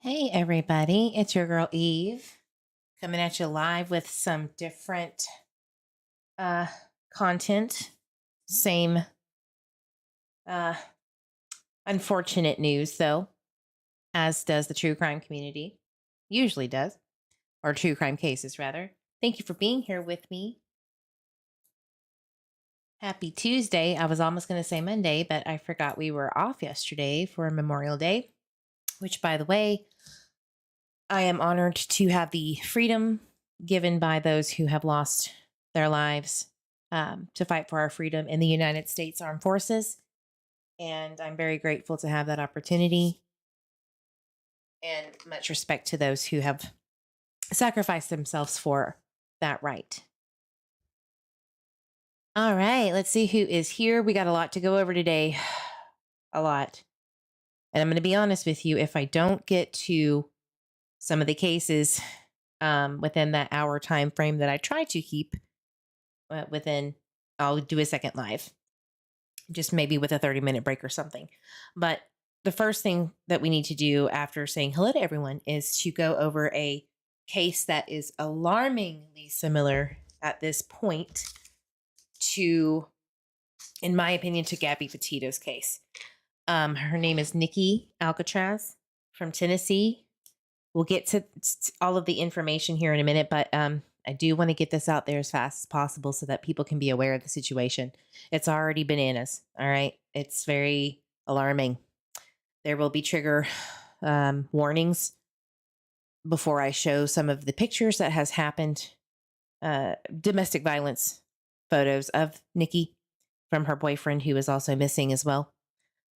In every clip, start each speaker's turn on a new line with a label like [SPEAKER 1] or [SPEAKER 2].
[SPEAKER 1] Hey everybody, it's your girl Eve coming at you live with some different content. Same unfortunate news though, as does the true crime community. Usually does, or true crime cases rather. Thank you for being here with me. Happy Tuesday. I was almost going to say Monday, but I forgot we were off yesterday for Memorial Day, which by the way, I am honored to have the freedom given by those who have lost their lives to fight for our freedom in the United States Armed Forces. And I'm very grateful to have that opportunity. And much respect to those who have sacrificed themselves for that right. All right, let's see who is here. We got a lot to go over today. A lot. And I'm going to be honest with you, if I don't get to some of the cases within that hour time frame that I try to keep within, I'll do a second live, just maybe with a 30-minute break or something. But the first thing that we need to do after saying hello to everyone is to go over a case that is alarmingly similar at this point to, in my opinion, to Gabby Petito's case. Her name is Nikki Alcatraz from Tennessee. We'll get to all of the information here in a minute, but I do want to get this out there as fast as possible so that people can be aware of the situation. It's already bananas, all right? It's very alarming. There will be trigger warnings before I show some of the pictures that has happened. Domestic violence photos of Nikki from her boyfriend, who is also missing as well.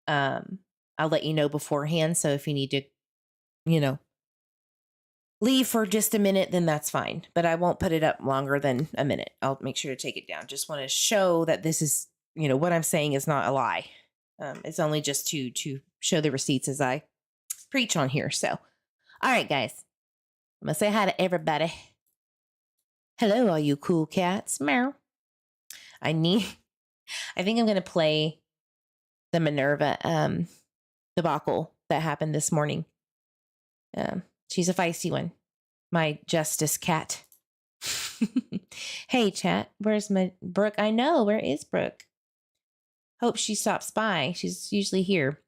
[SPEAKER 1] I'll let you know beforehand, so if you need to, leave for just a minute, then that's fine. But I won't put it up longer than a minute. I'll make sure to take it down. Just want to show that this is, what I'm saying is not a lie. It's only just to show the receipts as I preach on here. So, all right, guys. I'm going to say hi to everybody. Hello, all you cool cats. Meow. I think I'm going to play the Minerva debacle that happened this morning. She's a feisty one. My justice cat. Hey, chat. Where's my Brooke? I know. Where is Brooke? Hope she stops by. She's usually here.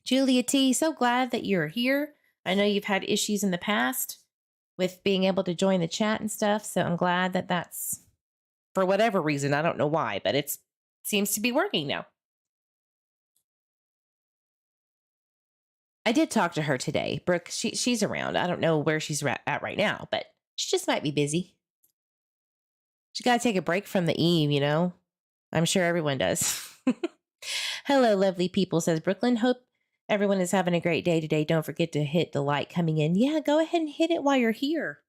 [SPEAKER 1] Julia T, so glad that you're here. I know you've had issues in the past with being able to join the chat and stuff. So I'm glad that that's, for whatever reason, I don't know why, but it seems to be working now. I did talk to her today. Brooke, she's around. I don't know where she's at right now, but she just might be busy. She got to take a break from the Eve, I'm sure everyone does. Hello, lovely people, says Brooklyn. Hope Everyone is having a great day today. Don't forget to hit the like coming in. Yeah, go ahead and hit it while you're here.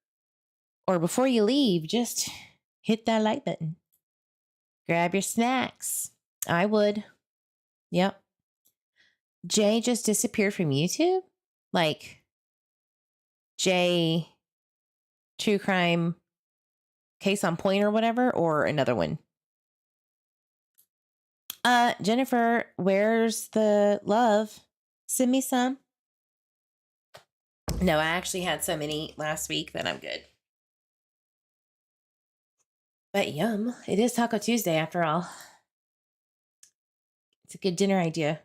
[SPEAKER 1] Or before you leave, just hit that like button. Grab your snacks. I would. Yep. Jay just disappeared from YouTube? Like, Jay True Crime Case on Point or whatever, or another one? Jennifer, where's the love? Send me some. No, I actually had so many last week that I'm good. But yum, it is Taco Tuesday after all. It's a good dinner idea.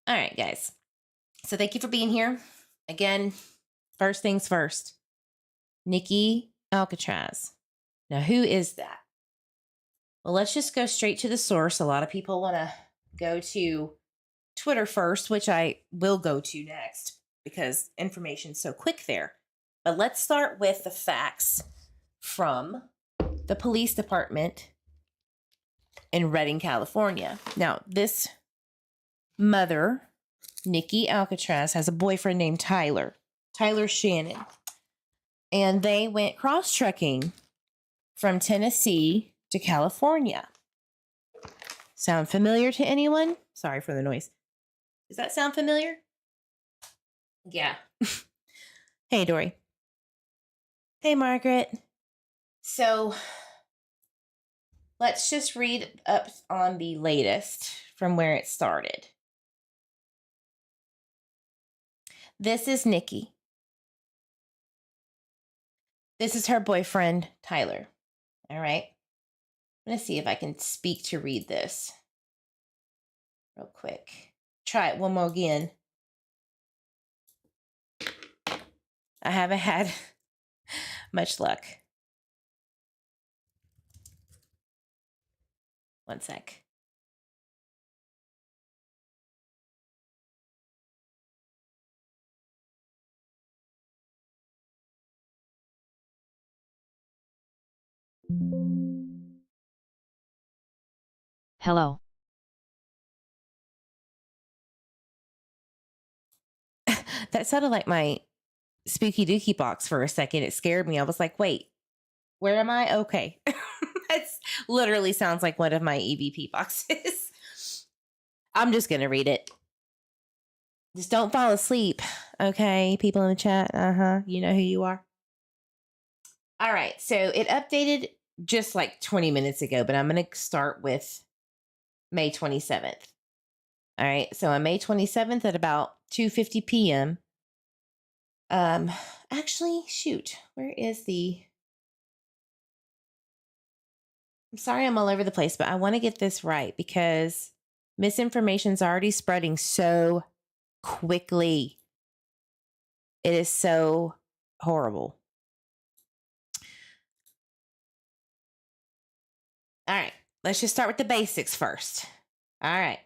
[SPEAKER 1] All right, guys. So thank you for being here. Again, first things first. Nikki Alcatraz. Now, who is that? Well, let's just go straight to the source. A lot of people want to go to Twitter first, which I will go to next because information's so quick there. But let's start with the facts from the police department in Redding, California. Now, this mother, Nikki Alcatraz, has a boyfriend named Tyler Shannon. And they went cross-trekking from Tennessee to California. Sound familiar to anyone? Sorry for the noise. Does that sound familiar? Yeah. Hey, Dory. Hey, Margaret. So let's just read up on the latest from where it started. This is Nikki. This is her boyfriend, Tyler. All right. I'm going to see if I can speak to read this real quick. Try it one more again. I haven't had much luck. One sec.
[SPEAKER 2] Hello.
[SPEAKER 1] That sounded like my spooky dookie box for a second. It scared me. I was like, wait, where am I? Okay. That literally sounds like one of my EVP boxes. I'm just going to read it. Just don't fall asleep. Okay, people in the chat. You know who you are. All right. So it updated just like 20 minutes ago, but I'm going to start with May 27th. All right. So on May 27th at about 2:50 p.m. Actually, shoot, where is the... I'm sorry I'm all over the place, but I want to get this right because misinformation is already spreading so quickly. It is so horrible. All right, let's just start with the basics first. All right.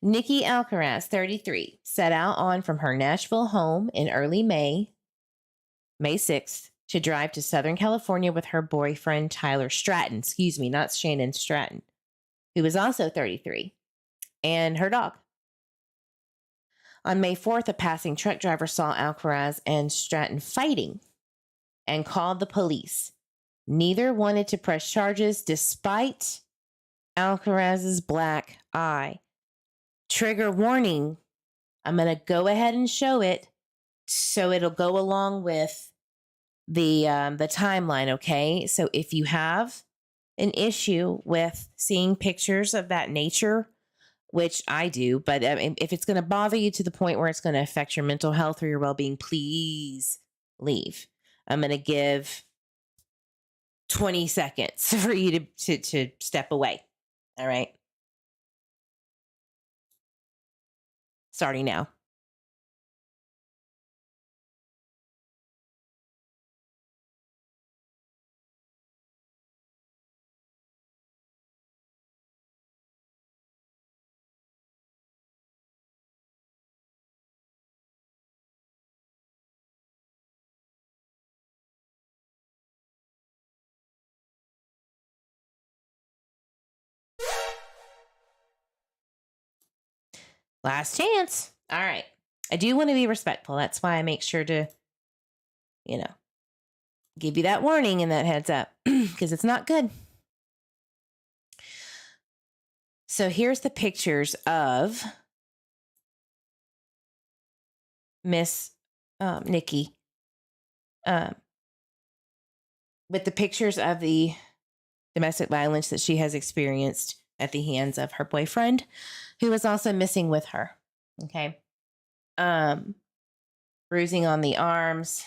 [SPEAKER 1] Nikki Alcatraz, 33, set out on from her Nashville home in early May 6th, to drive to Southern California with her boyfriend, Tyler Stratton. Excuse me, not Shannon, Stratton, who was also 33, and her dog. On May 4th, a passing truck driver saw Alcaraz and Stratton fighting and called the police. Neither wanted to press charges despite Alcaraz's black eye. Trigger warning. I'm going to go ahead and show it so it'll go along with the timeline, okay? So if you have an issue with seeing pictures of that nature, which I do, but if it's going to bother you to the point where it's going to affect your mental health or your well-being, please leave. I'm going to give 20 seconds for you to step away. All right. Starting now. Last chance. All right. I do want to be respectful. That's why I make sure to, you know, give you that warning and that heads up because it's not good. So here's the pictures of Miss Nikki with the pictures of the domestic violence that she has experienced at the hands of her boyfriend, who was also missing with her. Okay. Bruising on the arms,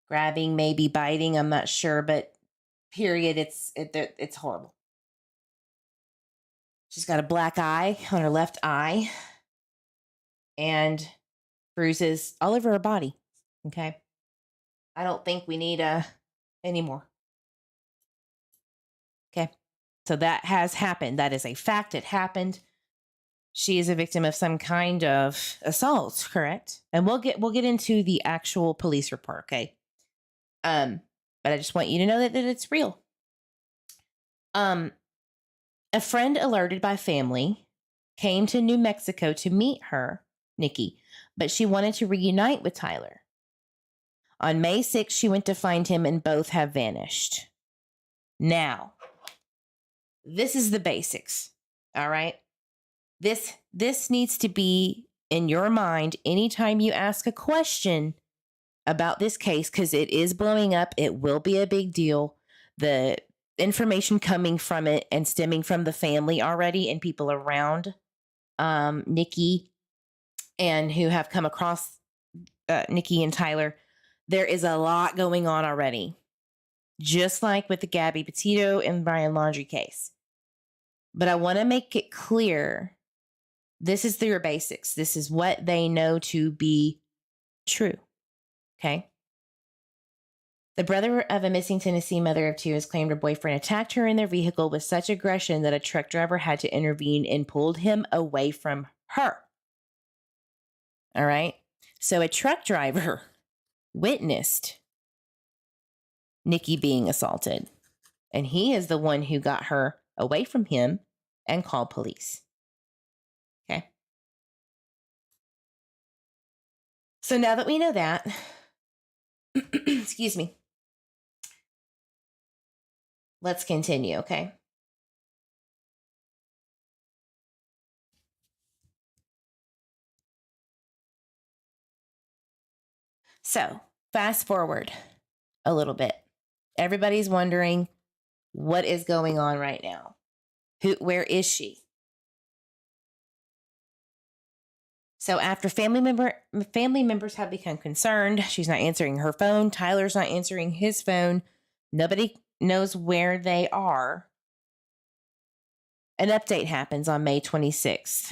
[SPEAKER 1] grabbing, maybe biting, I'm not sure, but period, it's horrible. She's got a black eye on her left eye and bruises all over her body. Okay. I don't think we need any more. Okay. So that has happened. That is a fact. It happened. She is a victim of some kind of assault, correct? And we'll get into the actual police report, okay? But I just want you to know that it's real. A friend alerted by family came to New Mexico to meet her, Nikki, but she wanted to reunite with Tyler. On May 6th, she went to find him and both have vanished. Now, this is the basics, all right? This needs to be in your mind anytime you ask a question about this case, because it is blowing up. It will be a big deal. The information coming from it and stemming from the family already and people around Nikki and who have come across Nikki and Tyler, there is a lot going on already. Just like with the Gabby, Petito, and Brian Laundrie case. But I want to make it clear, this is their basics. This is what they know to be true. Okay? The brother of a missing Tennessee mother of two has claimed her boyfriend attacked her in their vehicle with such aggression that a truck driver had to intervene and pulled him away from her. All right? So a truck driver witnessed Nikki being assaulted, and he is the one who got her away from him and called police. Okay? So now that we know that, excuse me, let's continue, okay? So, fast forward a little bit. Everybody's wondering what is going on right now. Where is she? So after family members have become concerned, she's not answering her phone. Tyler's not answering his phone. Nobody knows where they are. An update happens on May 27th.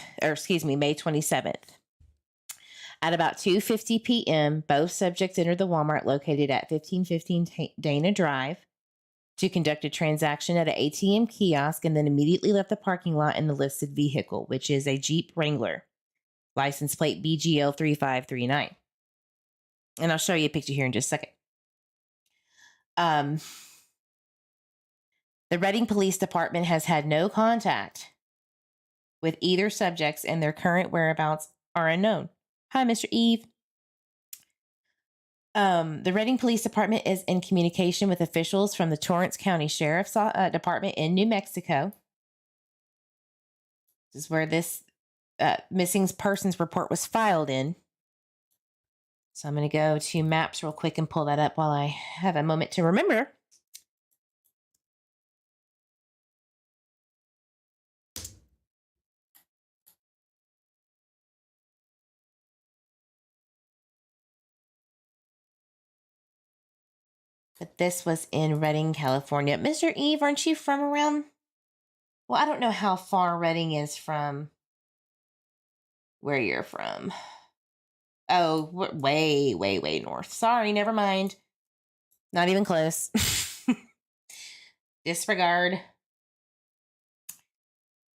[SPEAKER 1] At about 2:50 p.m., both subjects entered the Walmart located at 1515 Dana Drive to conduct a transaction at an ATM kiosk and then immediately left the parking lot in the listed vehicle, which is a Jeep Wrangler, license plate BGL 3539. And I'll show you a picture here in just a second. The Reading Police Department has had no contact with either subjects, and their current whereabouts are unknown. Hi, Mr. Eve. The Reading Police Department is in communication with officials from the Torrance County Sheriff's Department in New Mexico. This is where this missing persons report was filed in. So I'm going to go to maps real quick and pull that up while I have a moment to remember. But this was in Redding, California. Mr. Eve, aren't you from around? Well, I don't know how far Redding is from where you're from. Oh, we're way, way, way north. Sorry, never mind. Not even close. Disregard.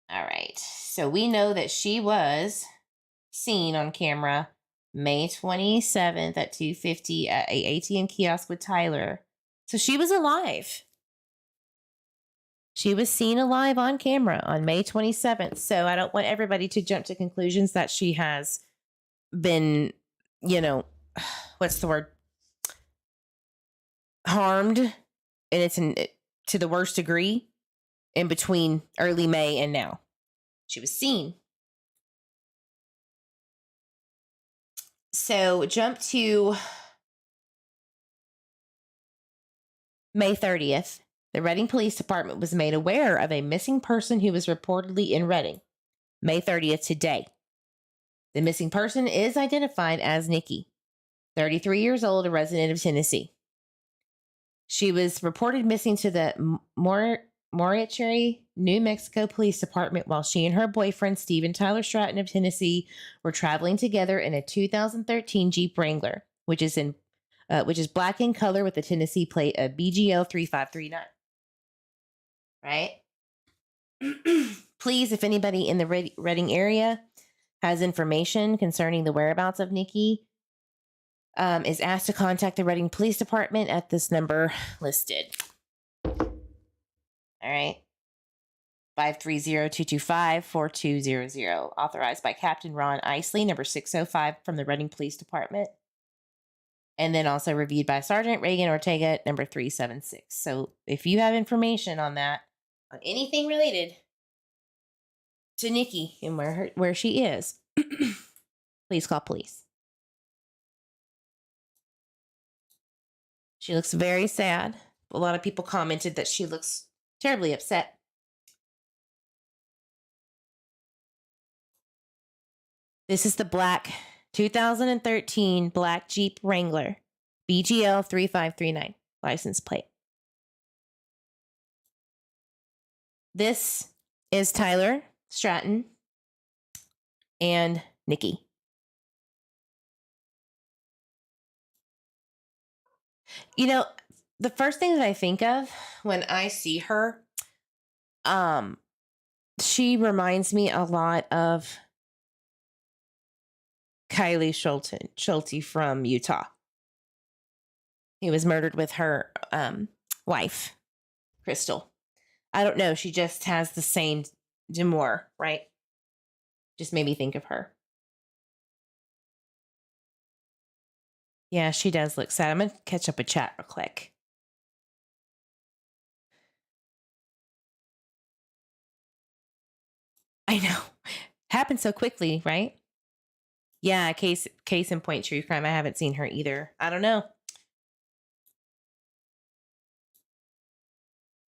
[SPEAKER 1] All right. So we know that she was seen on camera May 27th at 2:50 at a ATM kiosk with Tyler. So she was alive. She was seen alive on camera on May 27th. So I don't want everybody to jump to conclusions that she has been, you know, what's the word? Harmed. And it's to the worst degree in between early May and now. She was seen. So jump to May 30th. The Reading Police Department was made aware of a missing person who was reportedly in Reading. May 30th today. The missing person is identified as Nikki, 33 years old, a resident of Tennessee. She was reported missing to the Moriarty, New Mexico Police Department while she and her boyfriend, Stephen Tyler Stratton of Tennessee, were traveling together in a 2013 Jeep Wrangler, which is black in color with a Tennessee plate of BGL 3539. Right? Please, if anybody in the Reading area has information concerning the whereabouts of Nikki, is asked to contact the Reading Police Department at this number listed. All right. 530-225-4200. Authorized by Captain Ron Isley, number 605 from the Reading Police Department. And then also reviewed by Sergeant Reagan Ortega, number 376. So if you have information on that, on anything related to Nikki and where she is, please call police. She looks very sad. A lot of people commented that she looks terribly upset. This is the black 2013 black Jeep Wrangler, BGL 3539, license plate. This is Tyler Stratton and Nikki. You know, the first thing that I think of when I see her, she reminds me a lot of Kylie Schulte from Utah. He was murdered with her wife, Crystal. I don't know. She just has the same demeanor, right? Just made me think of her. Yeah, she does look sad. I'm going to catch up a chat real quick. I know. Happened so quickly, right? Yeah, case in point, true crime. I haven't seen her either. I don't know.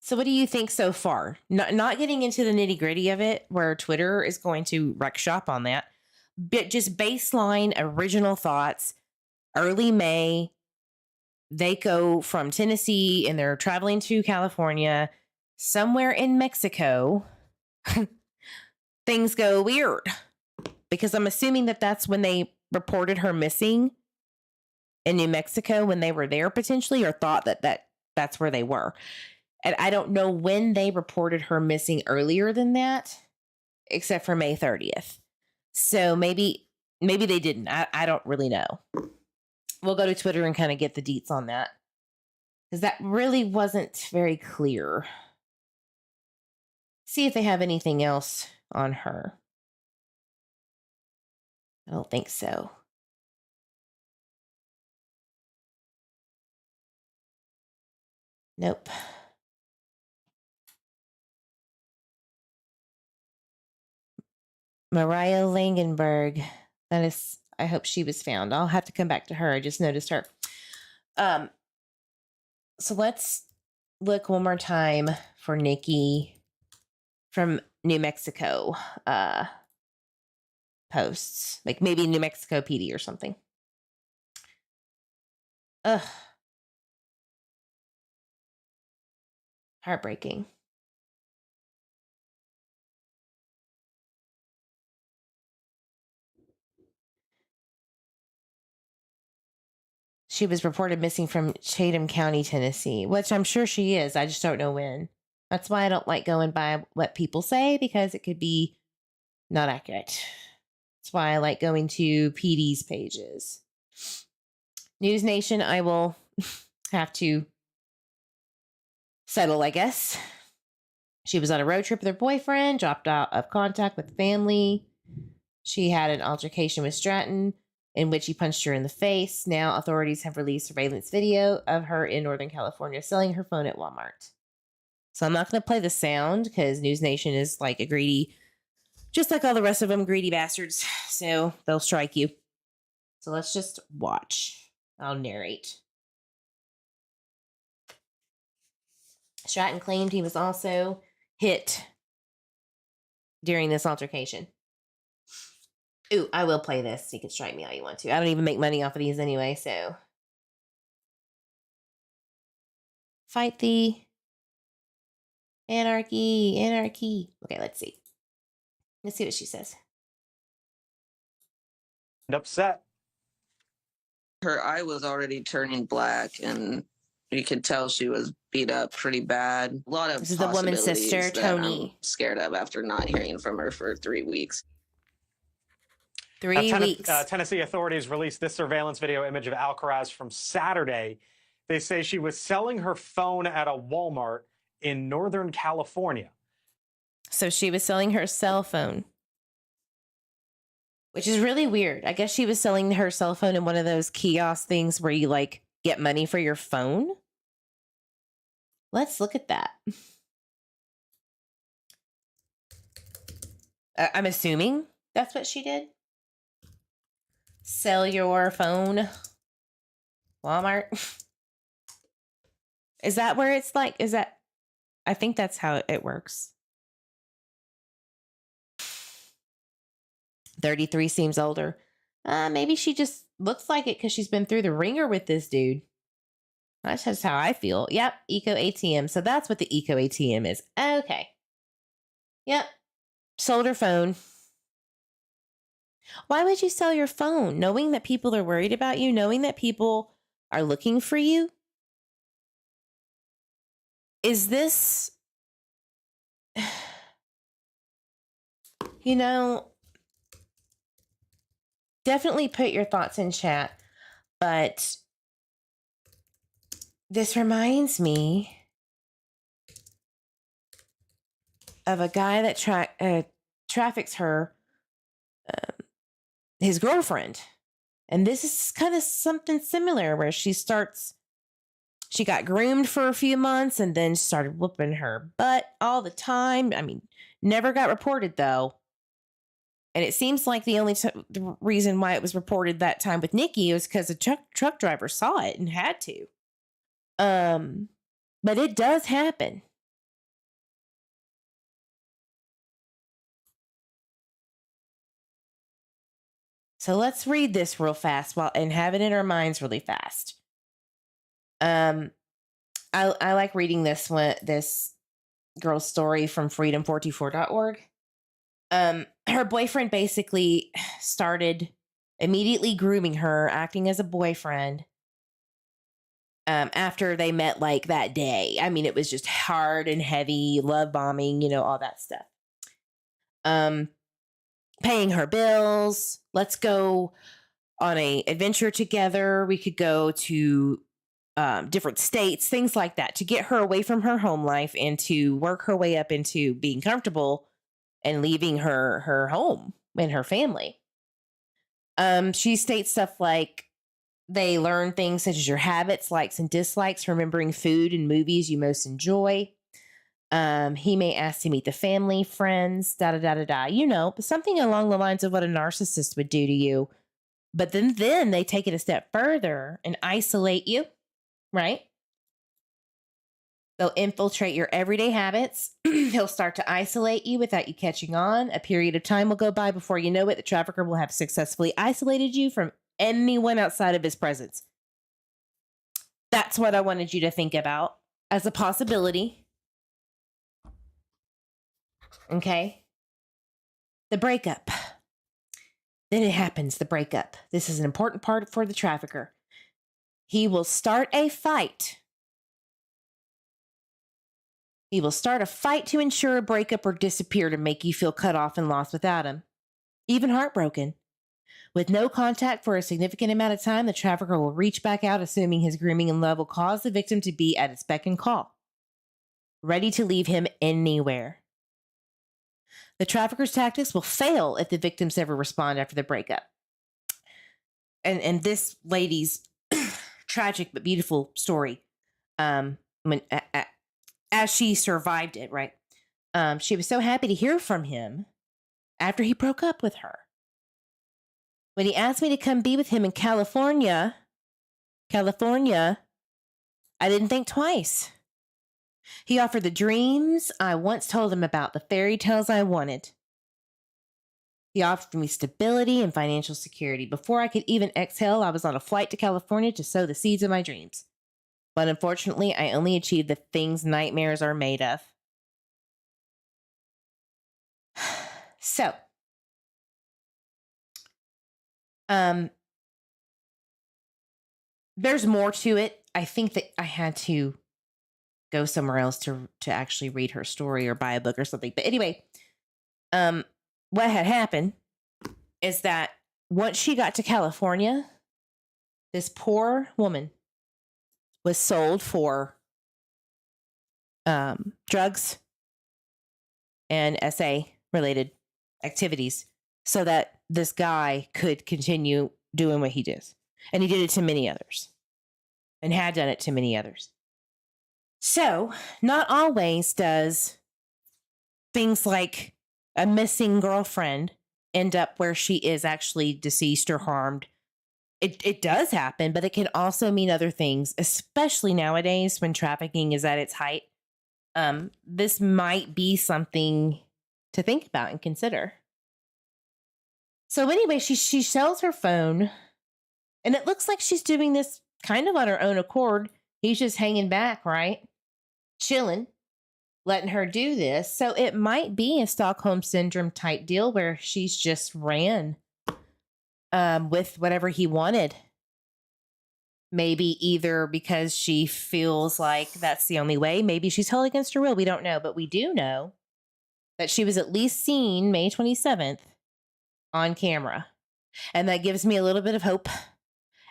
[SPEAKER 1] So what do you think so far? Not getting into the nitty gritty of it, where Twitter is going to wreck shop on that, but just baseline original thoughts. Early May, they go from Tennessee and they're traveling to California. Somewhere in Mexico, things go weird, because I'm assuming that that's when they reported her missing in New Mexico, when they were there potentially, or thought that's where they were. And I don't know when they reported her missing earlier than that, except for May 30th. So maybe they didn't. I don't really know. We'll go to Twitter and kind of get the deets on that, because that really wasn't very clear. See if they have anything else on her. I don't think so. Nope. Mariah Langenberg. That is, I hope she was found. I'll have to come back to her. I just noticed her. So let's look one more time for Nikki from New Mexico posts, like maybe New Mexico PD or something. Ugh. Heartbreaking. She was reported missing from Chatham County, Tennessee, which I'm sure she is. I just don't know when. That's why I don't like going by what people say, because it could be not accurate. That's why I like going to PD's pages. News Nation, I will have to settle, I guess. She was on a road trip with her boyfriend, dropped out of contact with family. She had an altercation with Stratton in which he punched her in the face. Now authorities have released surveillance video of her in Northern California selling her phone at Walmart. So I'm not going to play the sound because News Nation is like a greedy, just like all the rest of them, greedy bastards. So they'll strike you. So let's just watch. I'll narrate. Stratton claimed he was also hit during this altercation. Ooh, I will play this. You can strike me all you want to. I don't even make money off of these anyway, so. Fight the anarchy, anarchy. Okay, let's see. Let's see what she says.
[SPEAKER 2] Upset.
[SPEAKER 3] Her eye was already turning black, and you could tell she was beat up pretty bad. A lot of
[SPEAKER 1] This is the woman's sister,
[SPEAKER 3] that
[SPEAKER 1] Tony.
[SPEAKER 3] I'm scared of after not hearing from her for 3 weeks.
[SPEAKER 1] 3 weeks.
[SPEAKER 2] Tennessee authorities released this surveillance video image of Alcaraz from Saturday. They say she was selling her phone at a Walmart in Northern California.
[SPEAKER 1] So she was selling her cell phone, which is really weird. I guess she was selling her cell phone in one of those kiosk things where you like get money for your phone. Let's look at that. I'm assuming that's what she did. Sell your phone. Walmart. Is that where it's like, is that, I think that's how it works. 33 seems older. Maybe she just looks like it because she's been through the ringer with this dude. That's just how I feel. Yep, Eco ATM. So that's what the Eco ATM is. Okay. Yep. Sold her phone. Why would you sell your phone? Knowing that people are worried about you, knowing that people are looking for you? Is this, you know, definitely put your thoughts in chat, but this reminds me of a guy that traffics her, his girlfriend. And this is kind of something similar where she got groomed for a few months and then started whooping her butt all the time. I mean, never got reported though. And it seems like the only the reason why it was reported that time with Nikki was because the truck driver saw it and had to. But it does happen. So let's read this real fast and have it in our minds really fast. I like reading this girl's story from freedom424.org. Her boyfriend basically started immediately grooming her, acting as a boyfriend. After they met like that day. I mean, it was just hard and heavy, love bombing, you know, all that stuff. Paying her bills. Let's go on a adventure together. We could go to different states, things like that, to get her away from her home life and to work her way up into being comfortable and leaving her home and her family. She states stuff like they learn things such as your habits, likes and dislikes, remembering food and movies you most enjoy. He may ask to meet the family, friends, you know, something along the lines of what a narcissist would do to you. But then they take it a step further and isolate you, right? They'll infiltrate your everyday habits. He'll start to isolate you without you catching on. A period of time will go by before you know it. The trafficker will have successfully isolated you from anyone outside of his presence. That's what I wanted you to think about as a possibility. Okay. The breakup. Then it happens, the breakup. This is an important part for the trafficker. He will start a fight. He will start a fight to ensure a breakup or disappear to make you feel cut off and lost without him. Even heartbroken. With no contact for a significant amount of time, the trafficker will reach back out, assuming his grooming and love will cause the victim to be at its beck and call. ready to leave him anywhere. The trafficker's tactics will fail if the victims never respond after the breakup. And this lady's tragic but beautiful story, as she survived it, right? She was so happy to hear from him after he broke up with her. When he asked me to come be with him in California, I didn't think twice. He offered the dreams I once told him about, the fairy tales I wanted. He offered me stability and financial security. Before I could even exhale, I was on a flight to California to sow the seeds of my dreams. But unfortunately, I only achieved the things nightmares are made of. So, there's more to it. I think that I had to go somewhere else to actually read her story or buy a book or something. But anyway, what had happened is that once she got to California, this poor woman was sold for drugs and SA related activities so that this guy could continue doing what he does. And he did it to many others and had done it to many others. So not always does things like a missing girlfriend end up where she is actually deceased or harmed. It does happen, but it can also mean other things, especially nowadays when trafficking is at its height. This might be something to think about and consider. So anyway, she sells her phone, and it looks like she's doing this kind of on her own accord. He's just hanging back, right? Chilling, letting her do this. So it might be a Stockholm Syndrome type deal where she's just ran with whatever he wanted. Maybe either because she feels like that's the only way. Maybe she's held against her will. We don't know. But we do know that she was at least seen May 27th on camera. And that gives me a little bit of hope.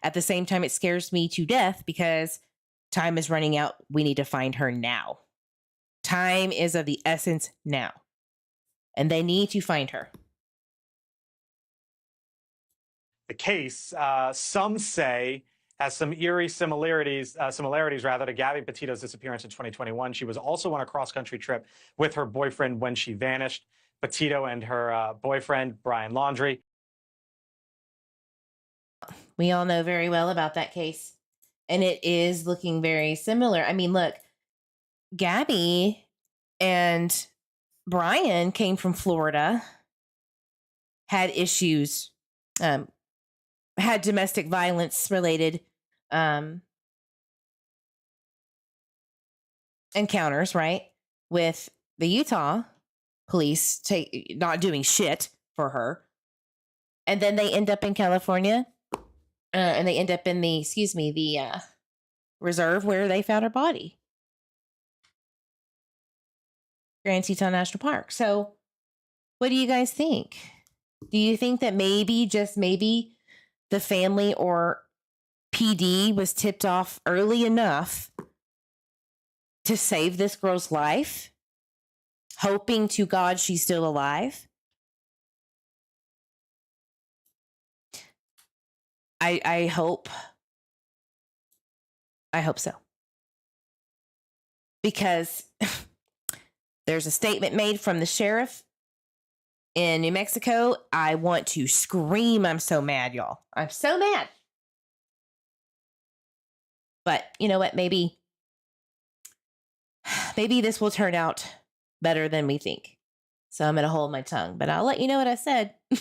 [SPEAKER 1] At the same time, it scares me to death because time is running out. We need to find her now. Time is of the essence now. And they need to find her.
[SPEAKER 2] The case, some say, has some eerie similarities to Gabby Petito's disappearance in 2021. She was also on a cross-country trip with her boyfriend when she vanished. Petito and her boyfriend, Brian Laundrie.
[SPEAKER 1] We all know very well about that case. And it is looking very similar. I mean, look, Gabby and Brian came from Florida, had issues, had domestic violence related encounters, right? With the Utah police not doing shit for her. And then they end up in California and they end up in the reserve where they found her body. Grand Teton National Park. So what do you guys think? Do you think that maybe, just maybe, the family or PD was tipped off early enough to save this girl's life, hoping to God she's still alive? I hope so. Because there's a statement made from the sheriff in New Mexico. I want to scream. I'm so mad, y'all. I'm so mad. But you know what? Maybe this will turn out better than we think. So I'm going to hold my tongue. But I'll let you know what I said. I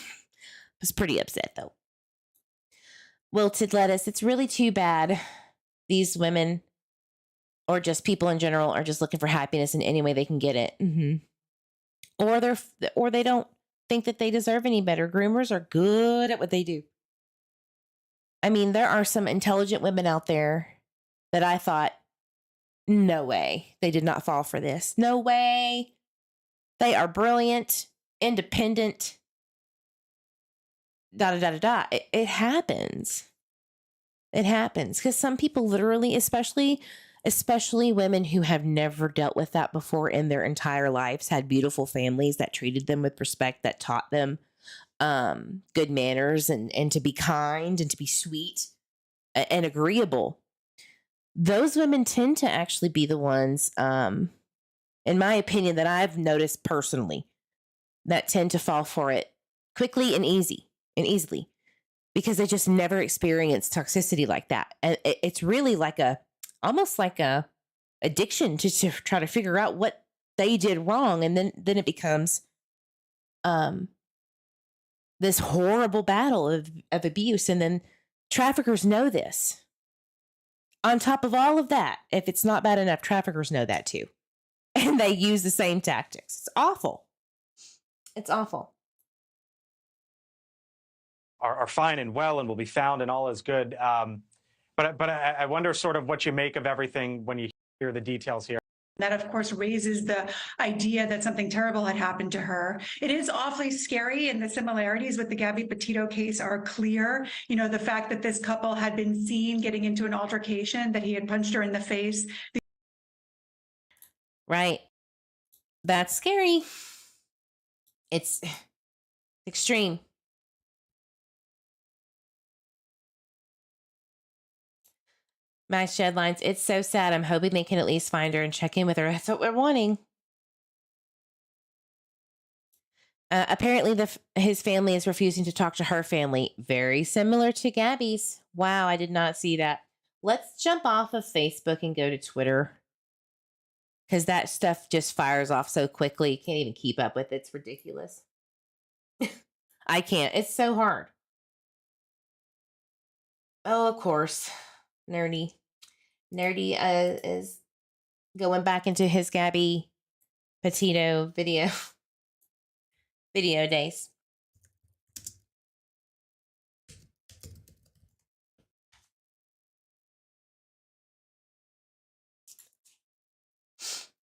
[SPEAKER 1] was pretty upset, though. Wilted lettuce. It's really too bad these women, or just people in general, are just looking for happiness in any way they can get it. Mm-hmm. Or they don't think that they deserve any better. Groomers are good at what they do. I mean, there are some intelligent women out there that I thought, no way, they did not fall for this. No way. They are brilliant, independent. It happens. It happens because some people literally, especially especially women who have never dealt with that before in their entire lives, had beautiful families that treated them with respect, that taught them good manners and to be kind and to be sweet and agreeable. Those women tend to actually be the ones, in my opinion, that I've noticed personally, that tend to fall for it quickly and easily, because they just never experienced toxicity like that. And it's really like almost like a addiction to try to figure out what they did wrong. And then it becomes this horrible battle of abuse. And then traffickers know this. On top of all of that, if it's not bad enough, traffickers know that too. And they use the same tactics. It's awful. It's awful.
[SPEAKER 2] Are fine and well and will be found and all is good. But I wonder sort of what you make of everything when you hear the details here.
[SPEAKER 4] That, of course, raises the idea that something terrible had happened to her. It is awfully scary, and the similarities with the Gabby Petito case are clear. You know, the fact that this couple had been seen getting into an altercation, that he had punched her in the face.
[SPEAKER 1] Right. That's scary. It's extreme. Max Headlines. It's so sad. I'm hoping they can at least find her and check in with her. That's what we're wanting. Apparently, his family is refusing to talk to her family. Very similar to Gabby's. Wow, I did not see that. Let's jump off of Facebook and go to Twitter, because that stuff just fires off so quickly. Can't even keep up with it. It's ridiculous. I can't. It's so hard. Oh, of course. Nerdy is going back into his Gabby Petito video days.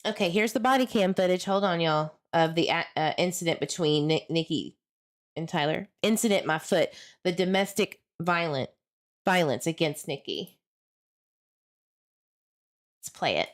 [SPEAKER 1] Okay, here's the body cam footage. Hold on, y'all, of the incident between Nikki and Tyler. Incident, my foot. The domestic violence against Nikki. Let's play it.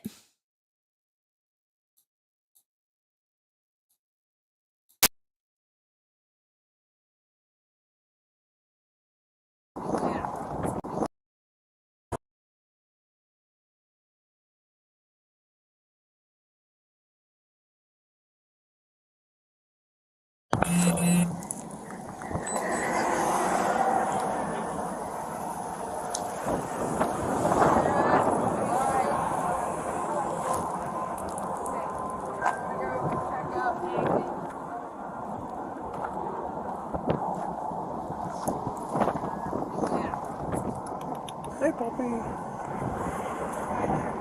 [SPEAKER 5] Hey, puppy.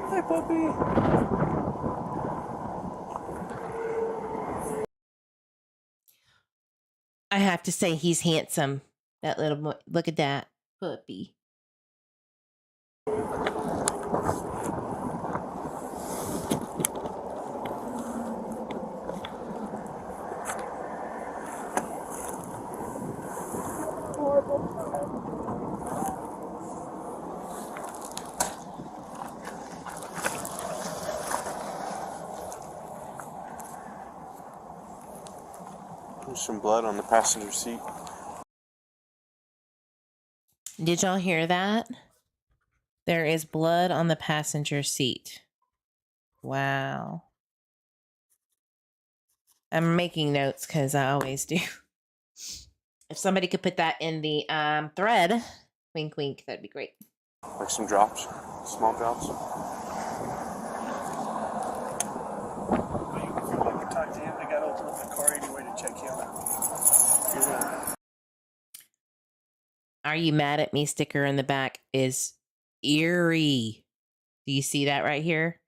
[SPEAKER 5] Hey, puppy.
[SPEAKER 1] I have to say, he's handsome. That little boy. Look at that puppy.
[SPEAKER 5] There's some blood on the passenger seat.
[SPEAKER 1] Did y'all hear that? There is blood on the passenger seat. Wow. I'm making notes because I always do. If somebody could put that in the thread, wink, wink, that'd be great.
[SPEAKER 5] Like some drops, small drops.
[SPEAKER 6] If you'd like to talk to him, they got to open up the car anyway to check him out.
[SPEAKER 1] Are you mad at me? Sticker in the back is eerie. Do you see that right here?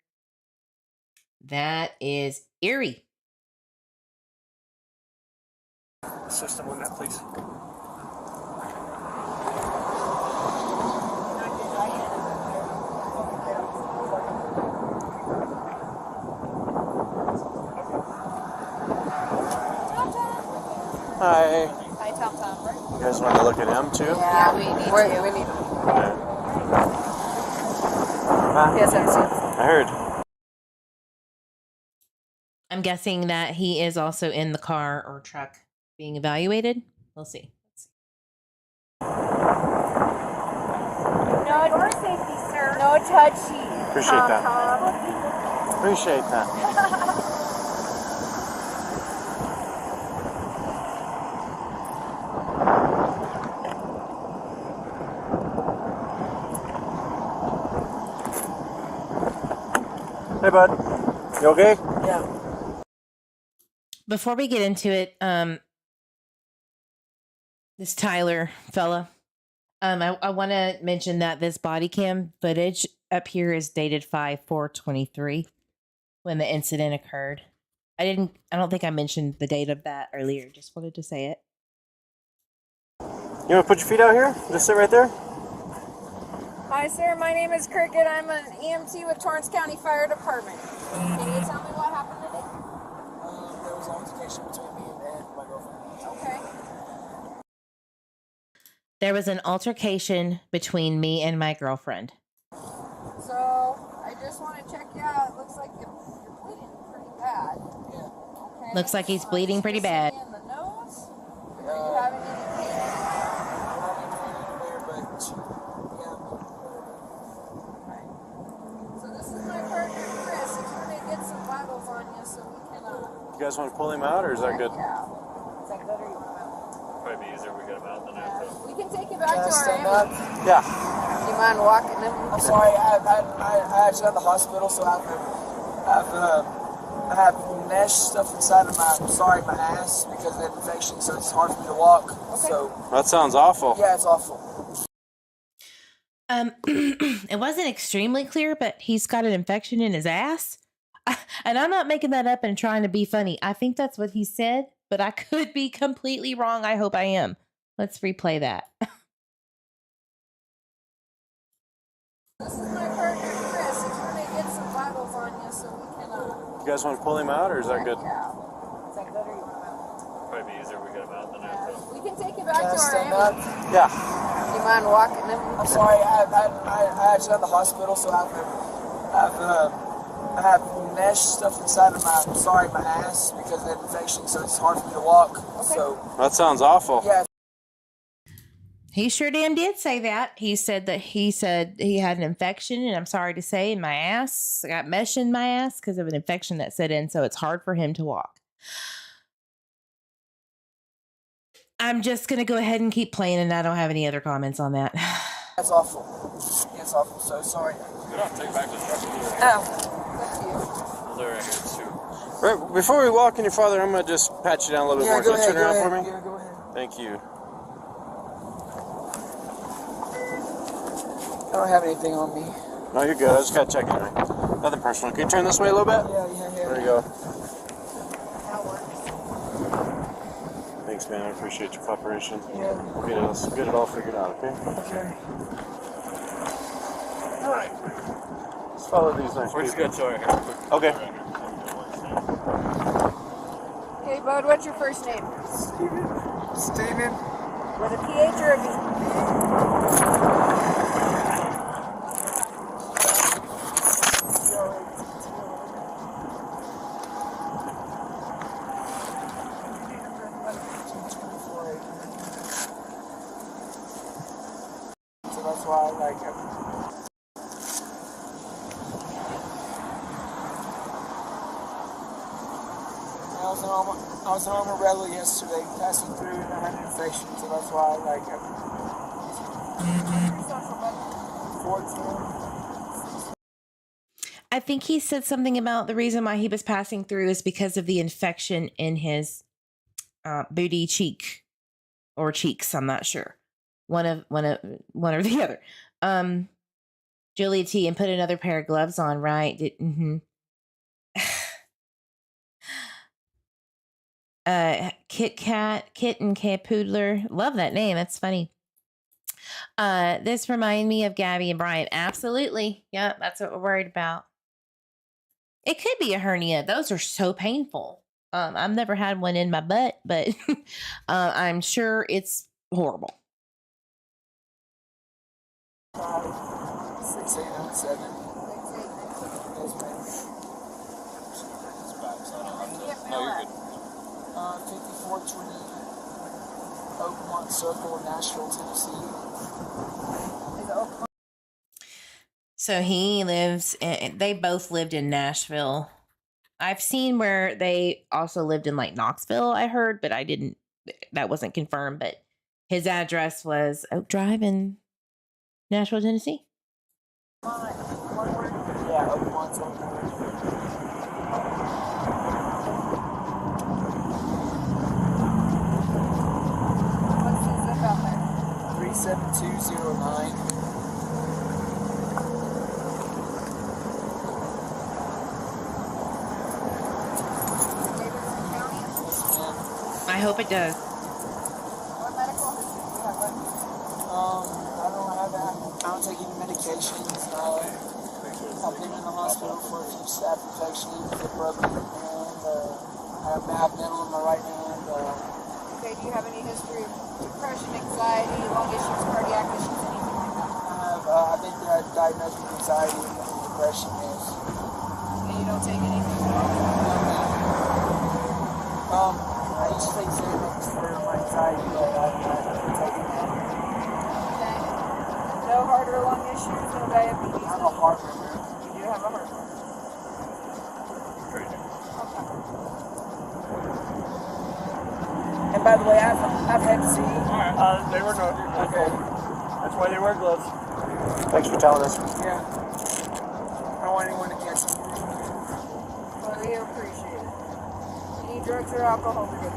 [SPEAKER 1] That is eerie.
[SPEAKER 6] System on that, please.
[SPEAKER 5] Hi.
[SPEAKER 7] Hi, Tom Tom.
[SPEAKER 5] You guys want to look at him too?
[SPEAKER 7] Yeah, we need to.
[SPEAKER 5] Okay.
[SPEAKER 7] Yes, I see.
[SPEAKER 5] heard.
[SPEAKER 1] I'm guessing that he is also in the car or truck being evaluated. We'll see.
[SPEAKER 7] No, door safety, sir. No touchy.
[SPEAKER 5] Appreciate that. Appreciate that. Hey, bud. You okay?
[SPEAKER 7] Yeah.
[SPEAKER 1] Before we get into it, this Tyler fella, I want to mention that this body cam footage up here is dated 5/4/23 when the incident occurred. I don't think I mentioned the date of that earlier. Just wanted to say it.
[SPEAKER 5] You want to put your feet out here? Just sit right there?
[SPEAKER 7] Hi, sir. My name is Cricket. I'm an EMT with Torrance County Fire Department. Can you tell me what happened today?
[SPEAKER 8] There was an altercation between me and my girlfriend.
[SPEAKER 7] Okay.
[SPEAKER 1] There was an altercation between me and my girlfriend.
[SPEAKER 7] So, I just want to check you out. It looks like you're bleeding pretty bad.
[SPEAKER 8] Yeah.
[SPEAKER 7] Okay.
[SPEAKER 1] Looks like he's bleeding pretty bad.
[SPEAKER 7] In the nose? Are you having any pain anywhere?
[SPEAKER 8] I'm not in there, but yeah.
[SPEAKER 7] Right. So this is my partner, Chris. He's going to get some vitals on you so we can,
[SPEAKER 5] You guys want to pull him out, or is that good?
[SPEAKER 7] Yeah. Is that good or you want him out?
[SPEAKER 9] Probably be easier if we get him out than after.
[SPEAKER 7] We can take you back
[SPEAKER 8] Can I
[SPEAKER 7] to our
[SPEAKER 8] stand
[SPEAKER 7] ambulance.
[SPEAKER 8] up?
[SPEAKER 5] Yeah.
[SPEAKER 7] Do you mind walking him?
[SPEAKER 8] I'm sorry, I actually at the hospital, so I have mesh stuff inside of my ass because of the infection, so it's hard for me to walk.
[SPEAKER 7] Okay.
[SPEAKER 8] So
[SPEAKER 5] That sounds awful.
[SPEAKER 8] yeah, it's awful.
[SPEAKER 1] It wasn't extremely clear, but he's got an infection in his ass. And I'm not making that up and trying to be funny. I think that's what he said, but I could be completely wrong. I hope I am. Let's replay that.
[SPEAKER 7] This is my partner, Chris. He's going to get some vitals on you so we can,
[SPEAKER 5] You guys want to pull him out, or is that good?
[SPEAKER 7] Yeah. Is that good or you want him out?
[SPEAKER 9] Probably be easier if we get him out than after.
[SPEAKER 7] We can take you back
[SPEAKER 8] Can I
[SPEAKER 7] to our
[SPEAKER 8] stand
[SPEAKER 7] ambulance.
[SPEAKER 8] up?
[SPEAKER 5] Yeah.
[SPEAKER 7] Do you mind walking him?
[SPEAKER 8] I'm sorry, I actually at the hospital, so I have mesh stuff inside of my ass because of the infection, so it's hard for me to walk.
[SPEAKER 7] Okay.
[SPEAKER 8] So
[SPEAKER 5] That sounds awful.
[SPEAKER 8] yeah.
[SPEAKER 1] He sure damn did say that. He said he had an infection, and I'm sorry to say, in my ass. I got mesh in my ass because of an infection that set in, so it's hard for him to walk. I'm just going to go ahead and keep playing, and I don't have any other comments on that.
[SPEAKER 8] That's awful. Yeah, it's awful. So sorry.
[SPEAKER 9] Good on, take back to the truck.
[SPEAKER 8] Ow.
[SPEAKER 9] They're right here too.
[SPEAKER 5] Right, before we walk in your father, I'm going to just pat you down a little bit
[SPEAKER 8] Yeah,
[SPEAKER 5] more.
[SPEAKER 8] go
[SPEAKER 5] Can you
[SPEAKER 8] ahead.
[SPEAKER 5] turn around
[SPEAKER 8] Go
[SPEAKER 5] for
[SPEAKER 8] ahead.
[SPEAKER 5] me?
[SPEAKER 8] Yeah, go ahead.
[SPEAKER 5] Thank you.
[SPEAKER 8] I don't have anything on me.
[SPEAKER 5] No, you're good. I just got to check it. Right? Nothing personal. Can you turn this way a little bit?
[SPEAKER 8] Yeah.
[SPEAKER 5] There you go.
[SPEAKER 7] That works.
[SPEAKER 5] Thanks, man. I appreciate your cooperation.
[SPEAKER 8] Yeah.
[SPEAKER 5] Let's get it all figured out, okay?
[SPEAKER 8] Okay.
[SPEAKER 5] All right. Let's follow these nice
[SPEAKER 9] We're just
[SPEAKER 5] people.
[SPEAKER 9] gonna show right here.
[SPEAKER 5] Okay.
[SPEAKER 7] Okay, bud, what's your first name?
[SPEAKER 8] Steven.
[SPEAKER 7] With a PH or a V?
[SPEAKER 8] So that's why I like him. I was in Amarillo yesterday, passing through, and I had an infection, so that's why I like him. 14.
[SPEAKER 1] I think he said something about the reason why he was passing through is because of the infection in his booty cheek or cheeks. I'm not sure. One or the other. Julia T, and put another pair of gloves on, right? Kitten Cat Poodler. Love that name. That's funny. This reminded me of Gabby and Brian. Absolutely. Yeah, that's what we're worried about. It could be a hernia. Those are so painful. I've never had one in my butt, but I'm sure it's horrible.
[SPEAKER 8] 6, 8, 9, 7.
[SPEAKER 9] No, you're good.
[SPEAKER 8] 5420 Oakmont Circle, Nashville, Tennessee.
[SPEAKER 7] Is Oakmont?
[SPEAKER 1] So they both lived in Nashville. I've seen where they also lived in like Knoxville, I heard, but that wasn't confirmed. But his address was Oak Drive in Nashville, Tennessee.
[SPEAKER 8] One word? Yeah, Oakmont's one word.
[SPEAKER 7] What's the zip out there?
[SPEAKER 8] 37209.
[SPEAKER 7] Davidson County?
[SPEAKER 8] Yes, ma'am.
[SPEAKER 1] I hope it does.
[SPEAKER 7] What medical history do you have? Like,
[SPEAKER 8] I don't have that. I don't take any medications. I've been in the hospital for a few staph infections that broke me, and I have metal in my right hand.
[SPEAKER 7] okay, do you have any history of depression, anxiety, lung issues, cardiac issues, anything like that?
[SPEAKER 8] I've been diagnosed with anxiety and depression, yes.
[SPEAKER 7] And you don't take anything at all?
[SPEAKER 8] I used to take Xanax for my anxiety, but I haven't taken that.
[SPEAKER 7] Okay. No heart or lung issues, no diabetes?
[SPEAKER 8] I have a heart murmur.
[SPEAKER 7] You do have a heart murmur.
[SPEAKER 9] Crazy.
[SPEAKER 7] Okay.
[SPEAKER 8] And by the way, I've Hep C.
[SPEAKER 6] They were no.
[SPEAKER 8] Okay.
[SPEAKER 6] That's why they wear gloves.
[SPEAKER 5] Thanks for telling us.
[SPEAKER 8] Yeah. I don't want anyone to catch me.
[SPEAKER 7] Well, we appreciate it. Any drugs or alcohol today?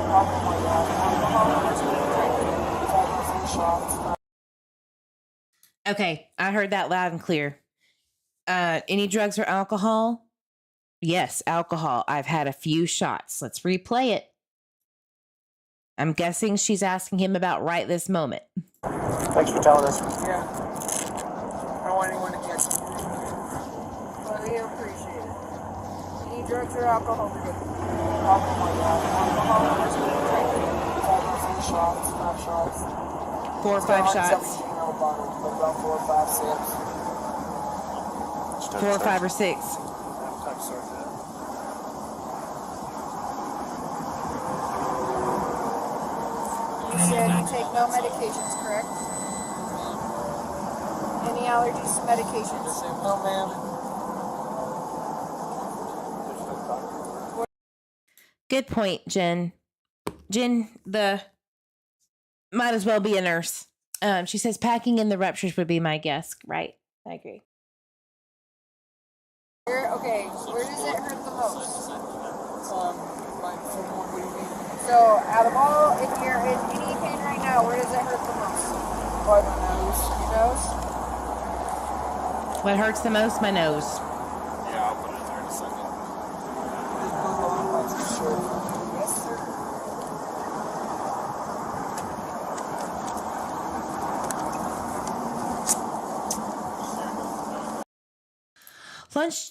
[SPEAKER 8] Oh my God. Alcohol, 4 shots.
[SPEAKER 1] Okay, I heard that loud and clear. Any drugs or alcohol? Yes, alcohol. I've had a few shots. Let's replay it. I'm guessing she's asking him about right this moment.
[SPEAKER 5] Thanks for telling us.
[SPEAKER 8] Yeah. I don't want anyone to catch me.
[SPEAKER 7] Well, we appreciate it. Any drugs or alcohol today?
[SPEAKER 8] Oh my God. Alcohol, 4 shots, 5 shots.
[SPEAKER 1] 4 or 5 shots.
[SPEAKER 8] About 4 or 5 sips.
[SPEAKER 1] 4 or 5 or 6.
[SPEAKER 6] Appetite starts out.
[SPEAKER 7] You said you take no medications, correct? Any allergies to medications?
[SPEAKER 8] No, ma'am.
[SPEAKER 1] Good point, Jen. Jen, might as well be a nurse. She says packing in the ruptures would be my guess. Right. I agree.
[SPEAKER 7] Okay, where does it hurt the most?
[SPEAKER 8] Like, what do you mean?
[SPEAKER 7] So, out of all, if you're in any pain right now, where does it hurt the most?
[SPEAKER 8] By my nose.
[SPEAKER 7] Your nose?
[SPEAKER 1] What hurts the most? My nose.
[SPEAKER 9] Yeah, I'll put it in there in a second.
[SPEAKER 8] Just put it on my t-shirt.
[SPEAKER 7] Yes, sir.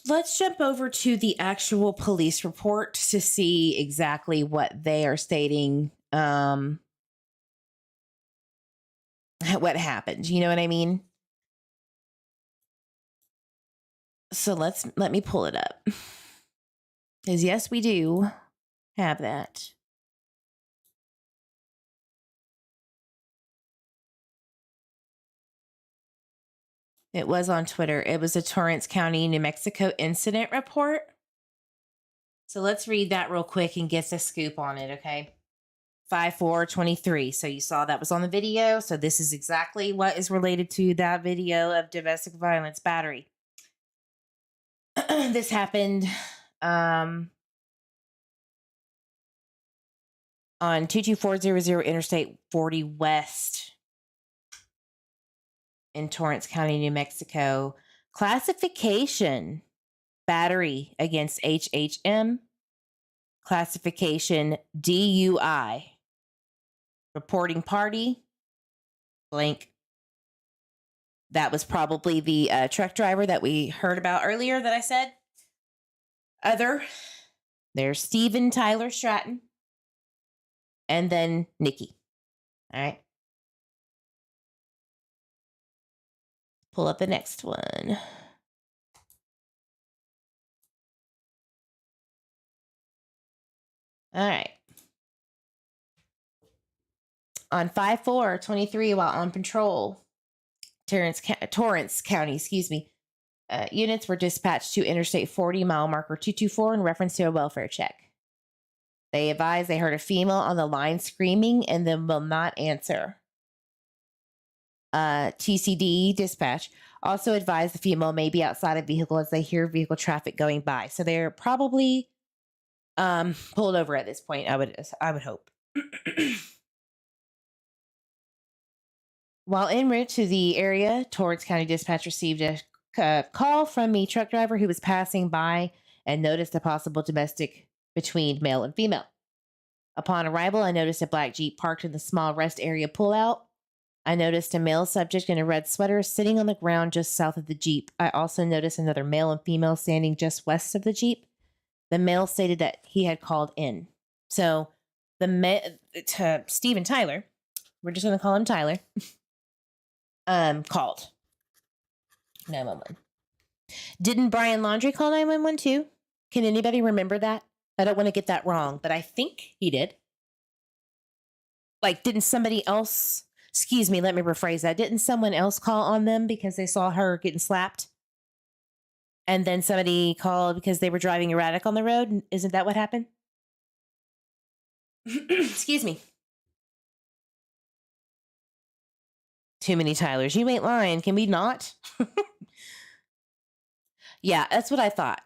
[SPEAKER 1] Let's jump over to the actual police report to see exactly what they are stating. What happened? You know what I mean? So let me pull it up. Because yes, we do have that. It was on Twitter. It was a Torrance County, New Mexico incident report. So let's read that real quick and get a scoop on it, okay? 5/4/23. So you saw that was on the video. So this is exactly what is related to that video of domestic violence battery. This happened on 22400 Interstate 40 West in Torrance County, New Mexico. Classification: battery against HHM. Classification: DUI. Reporting party: blank. That was probably the truck driver that we heard about earlier that I said. There's Steven Tyler Stratton. And then Nikki. All right. Pull up the next one. All right. On 5/4/23, while on patrol, Torrance County, units were dispatched to Interstate 40 mile marker 224 in reference to a welfare check. They advised they heard a female on the line screaming and then will not answer. TCD dispatch also advised the female may be outside a vehicle as they hear vehicle traffic going by. So they're probably pulled over at this point, I would hope. While en route to the area, Torrance County Dispatch received a call from a truck driver who was passing by and noticed a possible domestic between male and female. Upon arrival, I noticed a black Jeep parked in the small rest area pullout. I noticed a male subject in a red sweater sitting on the ground just south of the Jeep. I also noticed another male and female standing just west of the Jeep. The male stated that he had called in. So Steve and Tyler, we're just going to call him Tyler, called 911. Didn't Brian Laundrie call 911 too? Can anybody remember that? I don't want to get that wrong, but I think he did. Like, didn't somebody else, excuse me, let me rephrase that. Didn't someone else call on them because they saw her getting slapped? And then somebody called because they were driving erratic on the road? Isn't that what happened? Excuse me. Too many Tylers. You ain't lying. Can we not? Yeah, that's what I thought.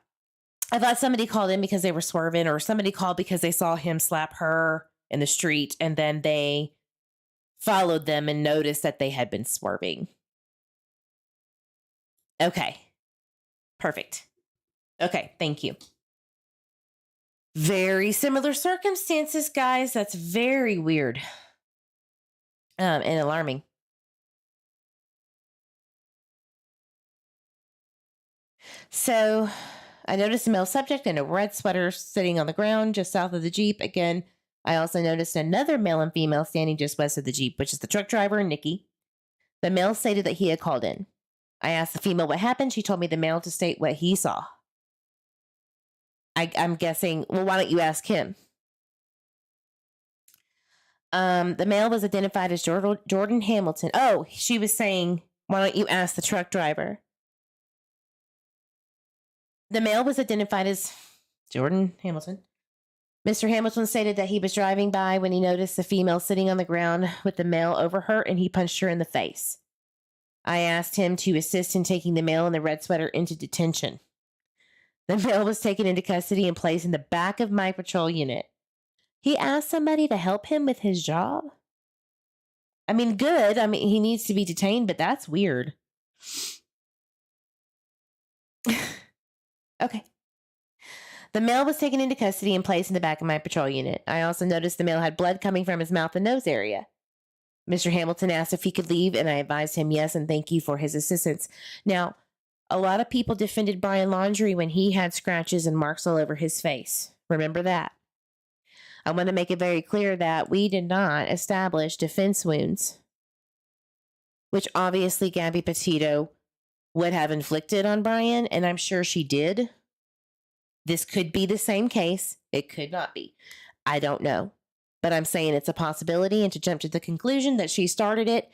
[SPEAKER 1] I thought somebody called in because they were swerving, or somebody called because they saw him slap her in the street, and then they followed them and noticed that they had been swerving. Okay. Perfect. Okay, thank you. Very similar circumstances, guys. That's very weird. And alarming. So I noticed a male subject in a red sweater sitting on the ground just south of the Jeep. Again, I also noticed another male and female standing just west of the Jeep, which is the truck driver and Nikki. The male stated that he had called in. I asked the female what happened. She told me the male to state what he saw. I'm guessing, well, why don't you ask him? The male was identified as Jordan Hamilton. Oh, she was saying, why don't you ask the truck driver? The male was identified as Jordan Hamilton. Mr. Hamilton stated that he was driving by when he noticed the female sitting on the ground with the male over her, and he punched her in the face. I asked him to assist in taking the male in the red sweater into detention. The male was taken into custody and placed in the back of my patrol unit. He asked somebody to help him with his job? I mean, good. I mean, he needs to be detained, but that's weird. Okay. The male was taken into custody and placed in the back of my patrol unit. I also noticed the male had blood coming from his mouth and nose area. Mr. Hamilton asked if he could leave, and I advised him yes and thank you for his assistance. Now, a lot of people defended Brian Laundrie when he had scratches and marks all over his face. Remember that. I want to make it very clear that we did not establish defense wounds, which obviously Gabby Petito would have inflicted on Brian, and I'm sure she did. This could be the same case. It could not be. I don't know. But I'm saying it's a possibility, and to jump to the conclusion that she started it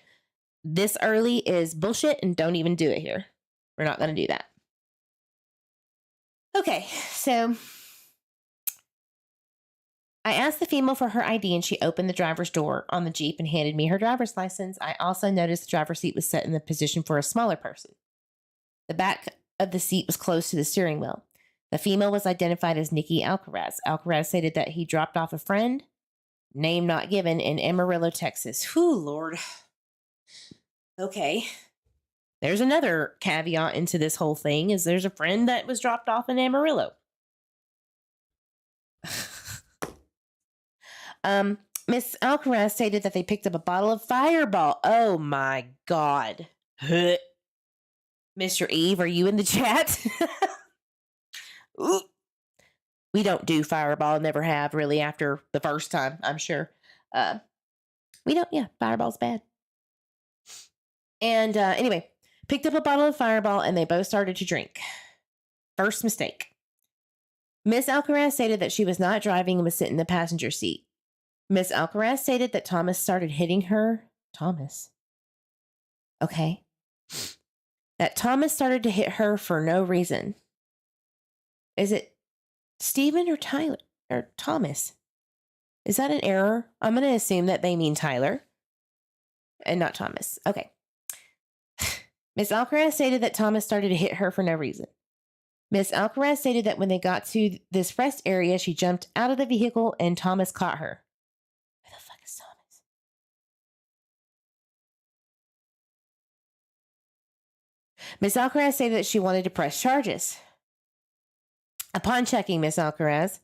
[SPEAKER 1] this early is bullshit, and don't even do it here. We're not going to do that. Okay, so I asked the female for her ID, and she opened the driver's door on the Jeep and handed me her driver's license. I also noticed the driver's seat was set in the position for a smaller person. The back of the seat was close to the steering wheel. The female was identified as Nikki Alcatraz. Alcatraz stated that he dropped off a friend, name not given, in Amarillo, Texas. Whew, Lord. Okay. There's another caveat into this whole thing, is there's a friend that was dropped off in Amarillo. Miss Alcaraz stated that they picked up a bottle of Fireball. Oh my God. Mr. Eve, are you in the chat? We don't do Fireball, never have really after the first time, I'm sure. We don't, yeah, Fireball's bad. And anyway, picked up a bottle of Fireball and they both started to drink. First mistake. Miss Alcaraz stated that she was not driving and was sitting in the passenger seat. Miss Alcaraz stated that Thomas started hitting her. Thomas. Okay. That Thomas started to hit her for no reason. Is it Stephen or Tyler or Thomas? Is that an error? I'm going to assume that they mean Tyler and not Thomas. Okay. Miss Alcaraz stated that Thomas started to hit her for no reason. Miss Alcaraz stated that when they got to this rest area, she jumped out of the vehicle and Thomas caught her. Who the fuck is Thomas? Miss Alcaraz stated that she wanted to press charges. Upon checking Miss Alcaraz,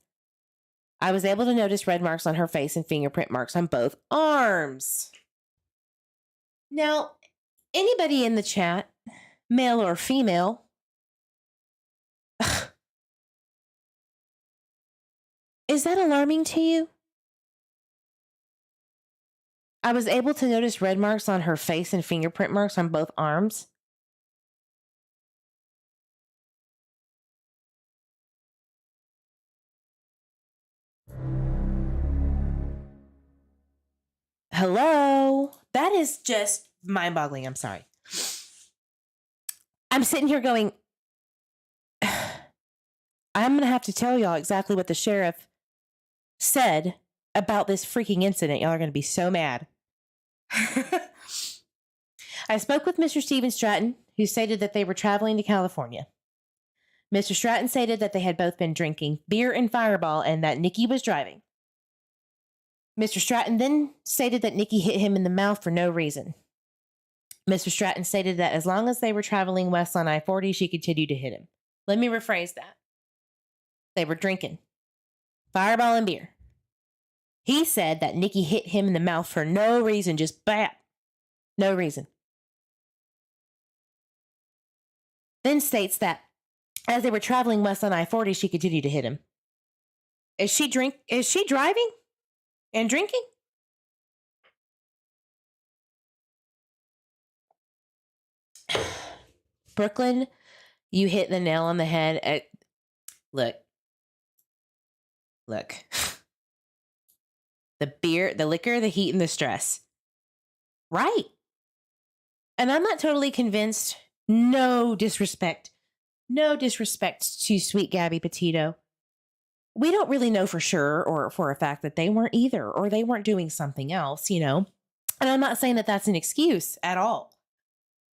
[SPEAKER 1] I was able to notice red marks on her face and fingerprint marks on both arms. Now, anybody in the chat, male or female, is that alarming to you? I was able to notice red marks on her face and fingerprint marks on both arms. Hello? That is just mind-boggling. I'm sorry. I'm sitting here going, I'm going to have to tell y'all exactly what the sheriff said about this freaking incident. Y'all are going to be so mad. I spoke with Mr. Stephen Stratton, who stated that they were traveling to California. Mr. Stratton stated that they had both been drinking beer and Fireball and that Nikki was driving. Mr. Stratton then stated that Nikki hit him in the mouth for no reason. Mr. Stratton stated that as long as they were traveling west on I-40, she continued to hit him. Let me rephrase that. They were drinking Fireball and beer. He said that Nikki hit him in the mouth for no reason, just bap. No reason. Then states that as they were traveling west on I-40, she continued to hit him. Is she driving and drinking? Brooklyn, you hit the nail on the head. Look. The beer, the liquor, the heat, and the stress. Right. And I'm not totally convinced. No disrespect to sweet Gabby Petito. We don't really know for sure or for a fact that they weren't either, or they weren't doing something else, And I'm not saying that that's an excuse at all.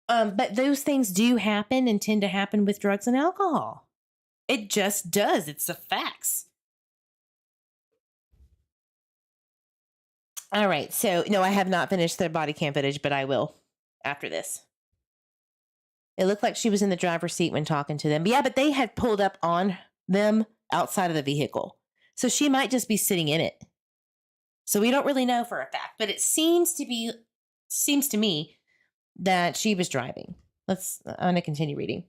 [SPEAKER 1] But those things do happen and tend to happen with drugs and alcohol. It just does. It's the facts. All right. So, no, I have not finished the body cam footage, but I will after this. It looked like she was in the driver's seat when talking to them. Yeah, but they had pulled up on them outside of the vehicle. So she might just be sitting in it. So we don't really know for a fact, but it seems to me that she was driving. I'm going to continue reading.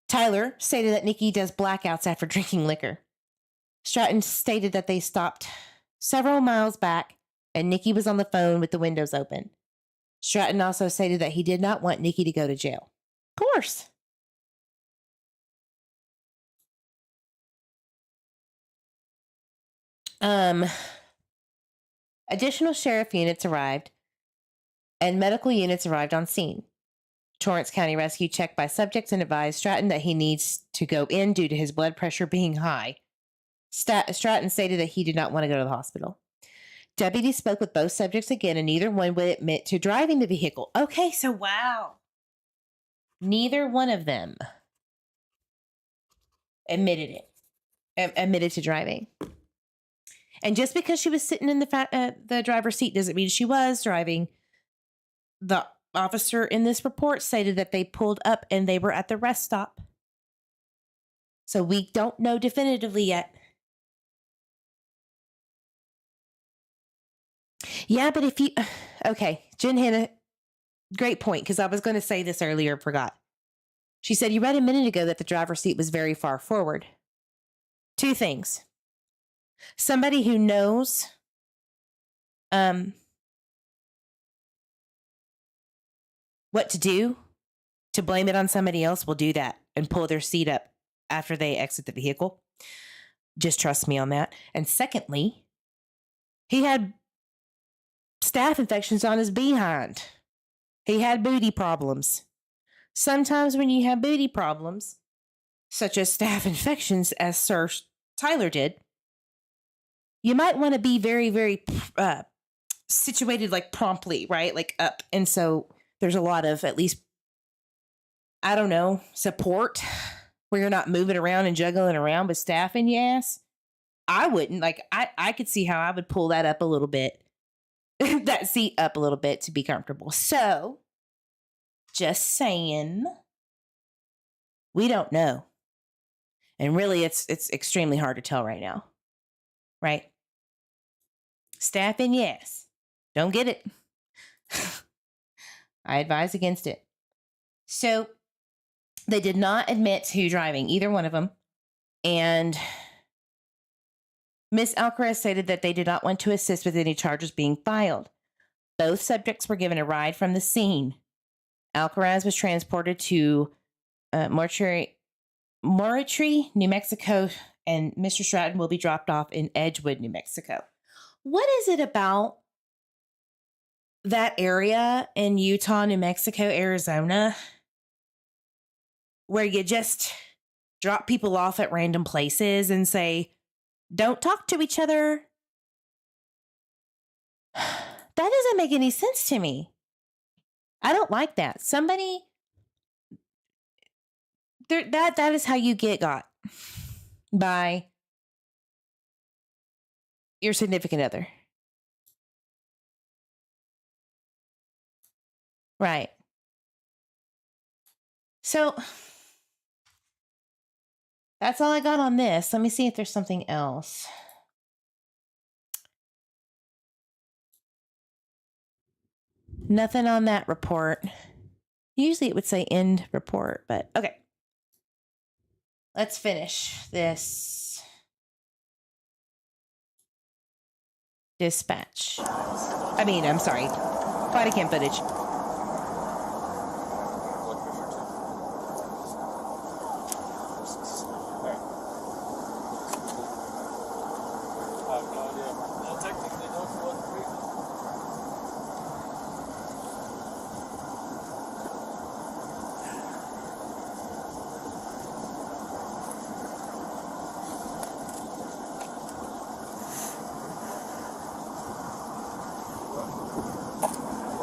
[SPEAKER 1] Tyler stated that Nikki does blackouts after drinking liquor. Stratton stated that they stopped several miles back and Nikki was on the phone with the windows open. Stratton also stated that he did not want Nikki to go to jail. Of course. Additional sheriff units arrived and medical units arrived on scene. Torrance County Rescue checked by subjects and advised Stratton that he needs to go in due to his blood pressure being high. Stratton stated that he did not want to go to the hospital. Deputies spoke with both subjects again, and neither one would admit to driving the vehicle. Okay, so wow. Neither one of them admitted to driving. And just because she was sitting in the driver's seat doesn't mean she was driving. The officer in this report stated that they pulled up and they were at the rest stop. So we don't know definitively yet. Yeah, but if you... Okay, Jen Hannah, great point, because I was going to say this earlier, forgot. She said, you read a minute ago that the driver's seat was very far forward. Two things. Somebody who knows what to do to blame it on somebody else will do that and pull their seat up after they exit the vehicle. Just trust me on that. And secondly, he had staph infections on his behind. He had booty problems. Sometimes when you have booty problems, such as staph infections, as Sir Tyler did, you might want to be very, very situated like promptly, right? Like up. And so there's a lot of, at least, I don't know, support where you're not moving around and juggling around with staph in your ass. I wouldn't. Like, I could see how I would pull that up a little bit, that seat up a little bit to be comfortable. So, just saying, we don't know. And really, it's extremely hard to tell right now, right? Staph in your ass. Don't get it. I advise against it. So, they did not admit to driving, either one of them. And Miss Alcatraz stated that they did not want to assist with any charges being filed. Both subjects were given a ride from the scene. Alcatraz was transported to Mortuary, New Mexico, and Mr. Stratton will be dropped off in Edgewood, New Mexico. What is it about that area in Utah, New Mexico, Arizona, where you just drop people off at random places and say, don't talk to each other? That doesn't make any sense to me. I don't like that. Somebody, that is how you get got by your significant other. Right. So that's all I got on this. Let me see if there's something else. Nothing on that report. Usually it would say end report, but okay. Let's finish this dispatch. I'm sorry. Body cam footage.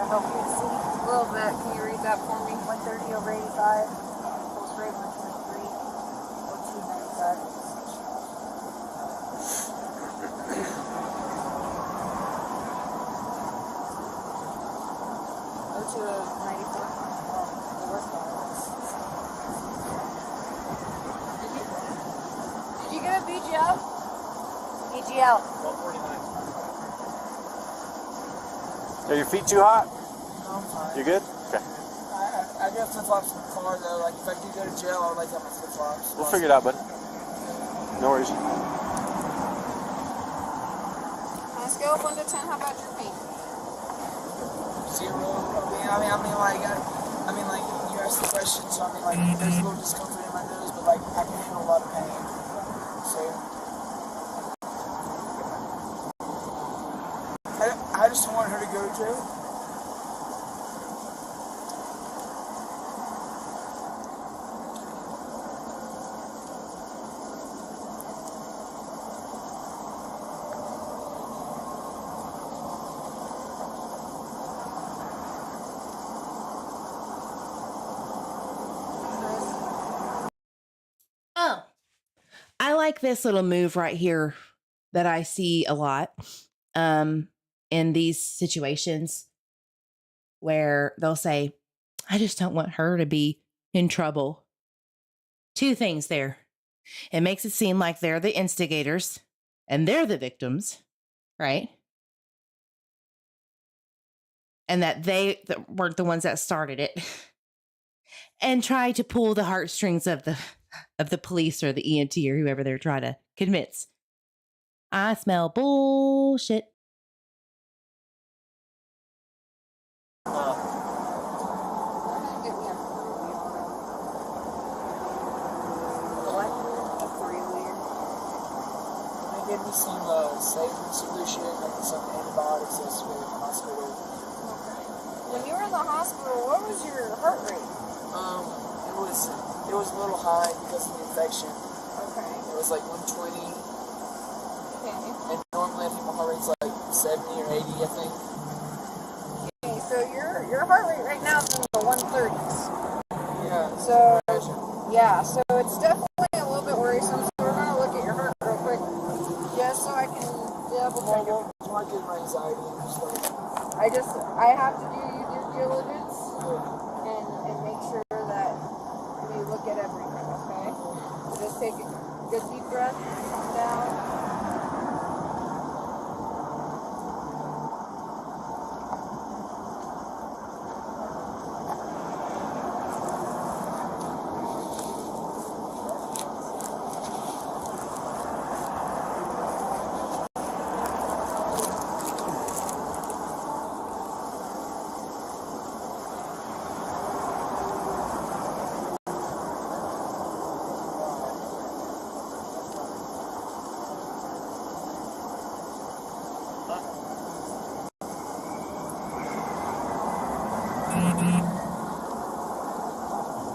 [SPEAKER 7] A little bit. Can you read that for me? 130 over 85. Pulse rate 123. 0295. 02 of 94. Did you get a BGL? BGL. 149.
[SPEAKER 5] Are your feet too hot?
[SPEAKER 8] No, I'm fine.
[SPEAKER 5] You good? Okay.
[SPEAKER 8] I got flip-flops in the car, though. Like, if I do go to jail, I would like to have my flip-flops.
[SPEAKER 5] We'll figure it out, bud. No worries.
[SPEAKER 7] On a scale of 1 to 10, how about your feet?
[SPEAKER 8] 0. Like, you asked the question, so like, there's a little discomfort in my nose, but, like, I can handle a lot of pain. So, I just want her to go to jail.
[SPEAKER 1] Oh, I like this little move right here that I see a lot in these situations where they'll say, I just don't want her to be in trouble. Two things there. It makes it seem like they're the instigators and they're the victims, right? And that they weren't the ones that started it. And try to pull the heartstrings of the police or the EMT or whoever they're trying to convince. I smell bullshit.
[SPEAKER 8] gave me some saline solution and some antibiotics yesterday in the hospital.
[SPEAKER 7] Okay. When you were in the hospital, what was your heart rate?
[SPEAKER 8] It was a little high because of the infection.
[SPEAKER 7] Okay.
[SPEAKER 8] It was like 120.
[SPEAKER 7] Okay.
[SPEAKER 8] And normally I think my heart rate's like 70 or 80, I think.
[SPEAKER 7] Okay, so your heart rate right now is in the 130s.
[SPEAKER 8] Yeah.
[SPEAKER 7] So yeah, so it's definitely a little bit worrisome. So we're gonna look at your heart real quick, just so I can double check it.
[SPEAKER 8] I get my anxiety and stuff.
[SPEAKER 7] I have to do due diligence and make sure that we look at everything. Okay. So just take a good deep breath, calm down.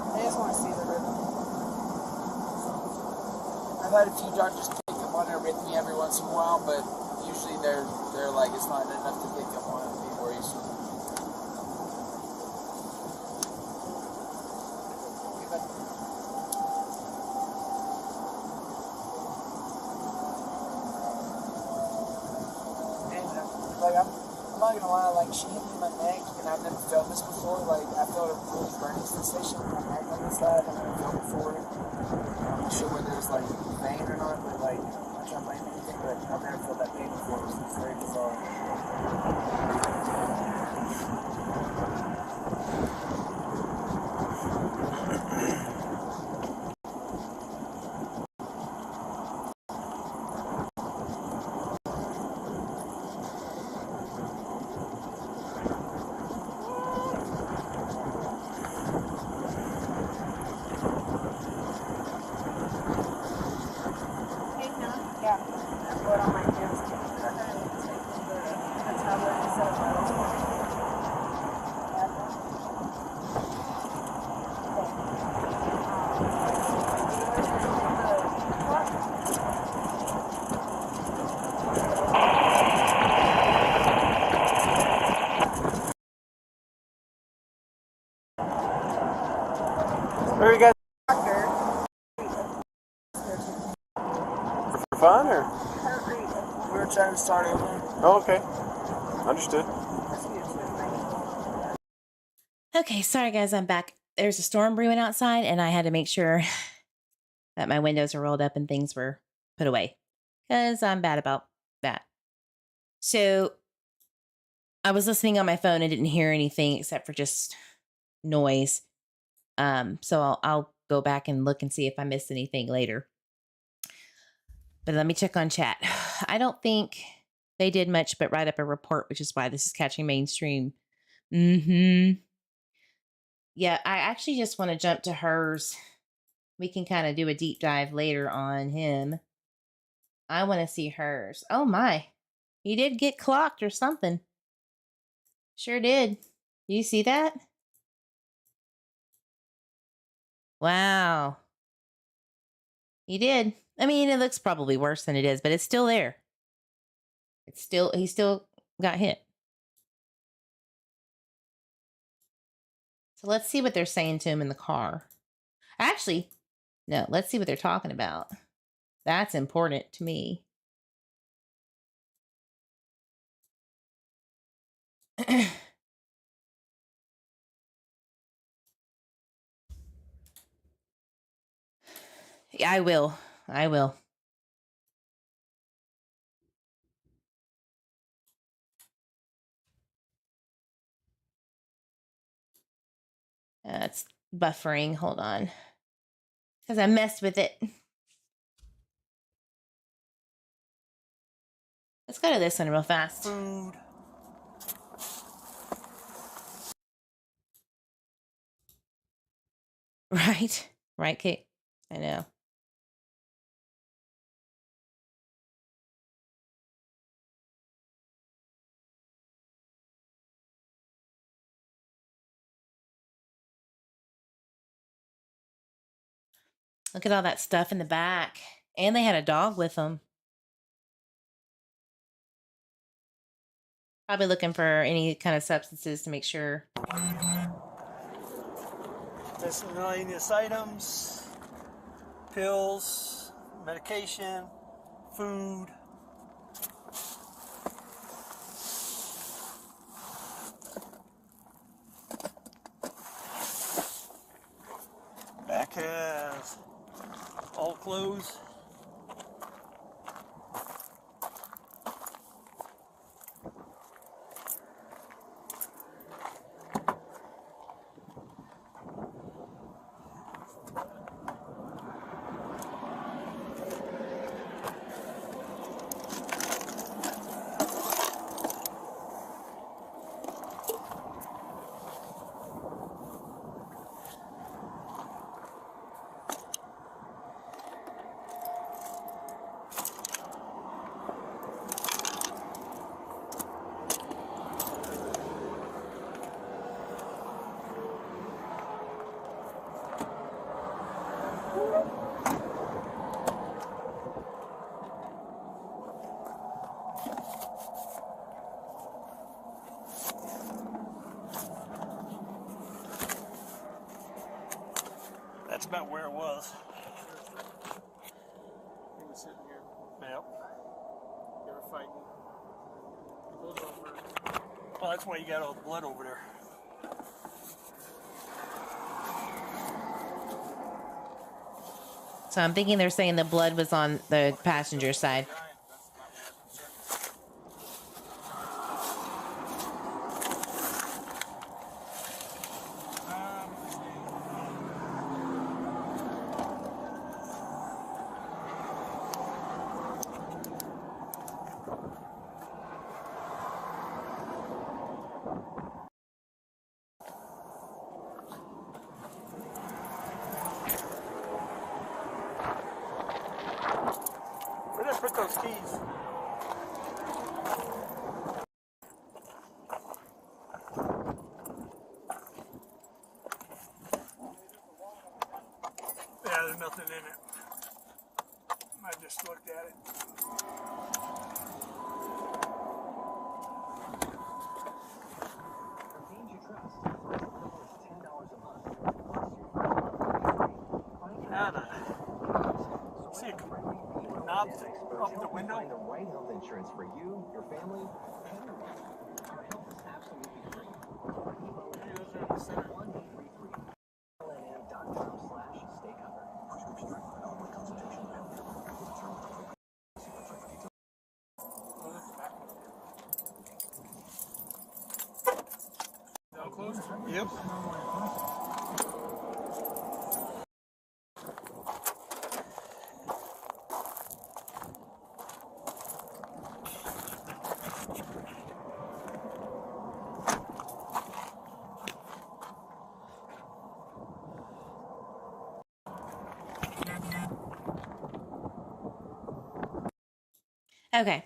[SPEAKER 7] I just want to see the rhythm.
[SPEAKER 8] I've had a few doctors pick up on arrhythmia every once in a while, but usually they're like, it's not enough to pick up on it and be worrisome. And like I'm not gonna lie, like she hit me in my neck, and I've never felt this before. Like I felt a really burning sensation in my neck on this side. I've never felt before. I'm not sure whether it's like pain or not, but like I'm not blame anything, but I've never felt that pain before. It's very bizarre.
[SPEAKER 7] Hey, Hannah? Yeah. I put on my hands. Go ahead and take the tablet and set it right over.
[SPEAKER 5] Where are you guys
[SPEAKER 7] Doctor,
[SPEAKER 5] for fun or?
[SPEAKER 7] heart rate.
[SPEAKER 8] We were trying to start over.
[SPEAKER 5] Oh, okay. Understood.
[SPEAKER 1] Okay, sorry guys, I'm back. There's a storm brewing outside, and I had to make sure that my windows are rolled up and things were put away because I'm bad about that. So I was listening on my phone and didn't hear anything except for just noise. So I'll go back and look and see if I missed anything later. But let me check on chat. I don't think they did much but write up a report, which is why this is catching mainstream. Yeah, I actually just want to jump to hers. We can kind of do a deep dive later on him. I want to see hers. Oh my. He did get clocked or something. Sure did. Do you see that? Wow. He did. I mean, it looks probably worse than it is, but it's still there. He still got hit. So let's see what they're saying to him in the car. Actually, no, let's see what they're talking about. That's important to me. Yeah, I will. I will. It's buffering. Hold on. Because I messed with it. Let's go to this one real fast.
[SPEAKER 6] Food.
[SPEAKER 1] Right? Right, Kate? I know. Look at all that stuff in the back. And they had a dog with them. Probably looking for any kind of substances to make sure.
[SPEAKER 6] Miscellaneous items, pills, medication, food. Back has all clothes. That's about where it was. He was sitting here. Yep. They were fighting. He goes over. Well, that's why you got all the blood over there.
[SPEAKER 1] So I'm thinking they're saying the blood was on the passenger side.
[SPEAKER 6] Where did I put those keys? Yeah, there's nothing in it. I just looked at it. Anna, see a knob up the window?
[SPEAKER 10] Find the right health insurance for you, your family, and your money. Our help is absolutely free. LNM.com/stay covered. Prescription drug for only consultation available.
[SPEAKER 6] All closed? Yep.
[SPEAKER 1] Okay.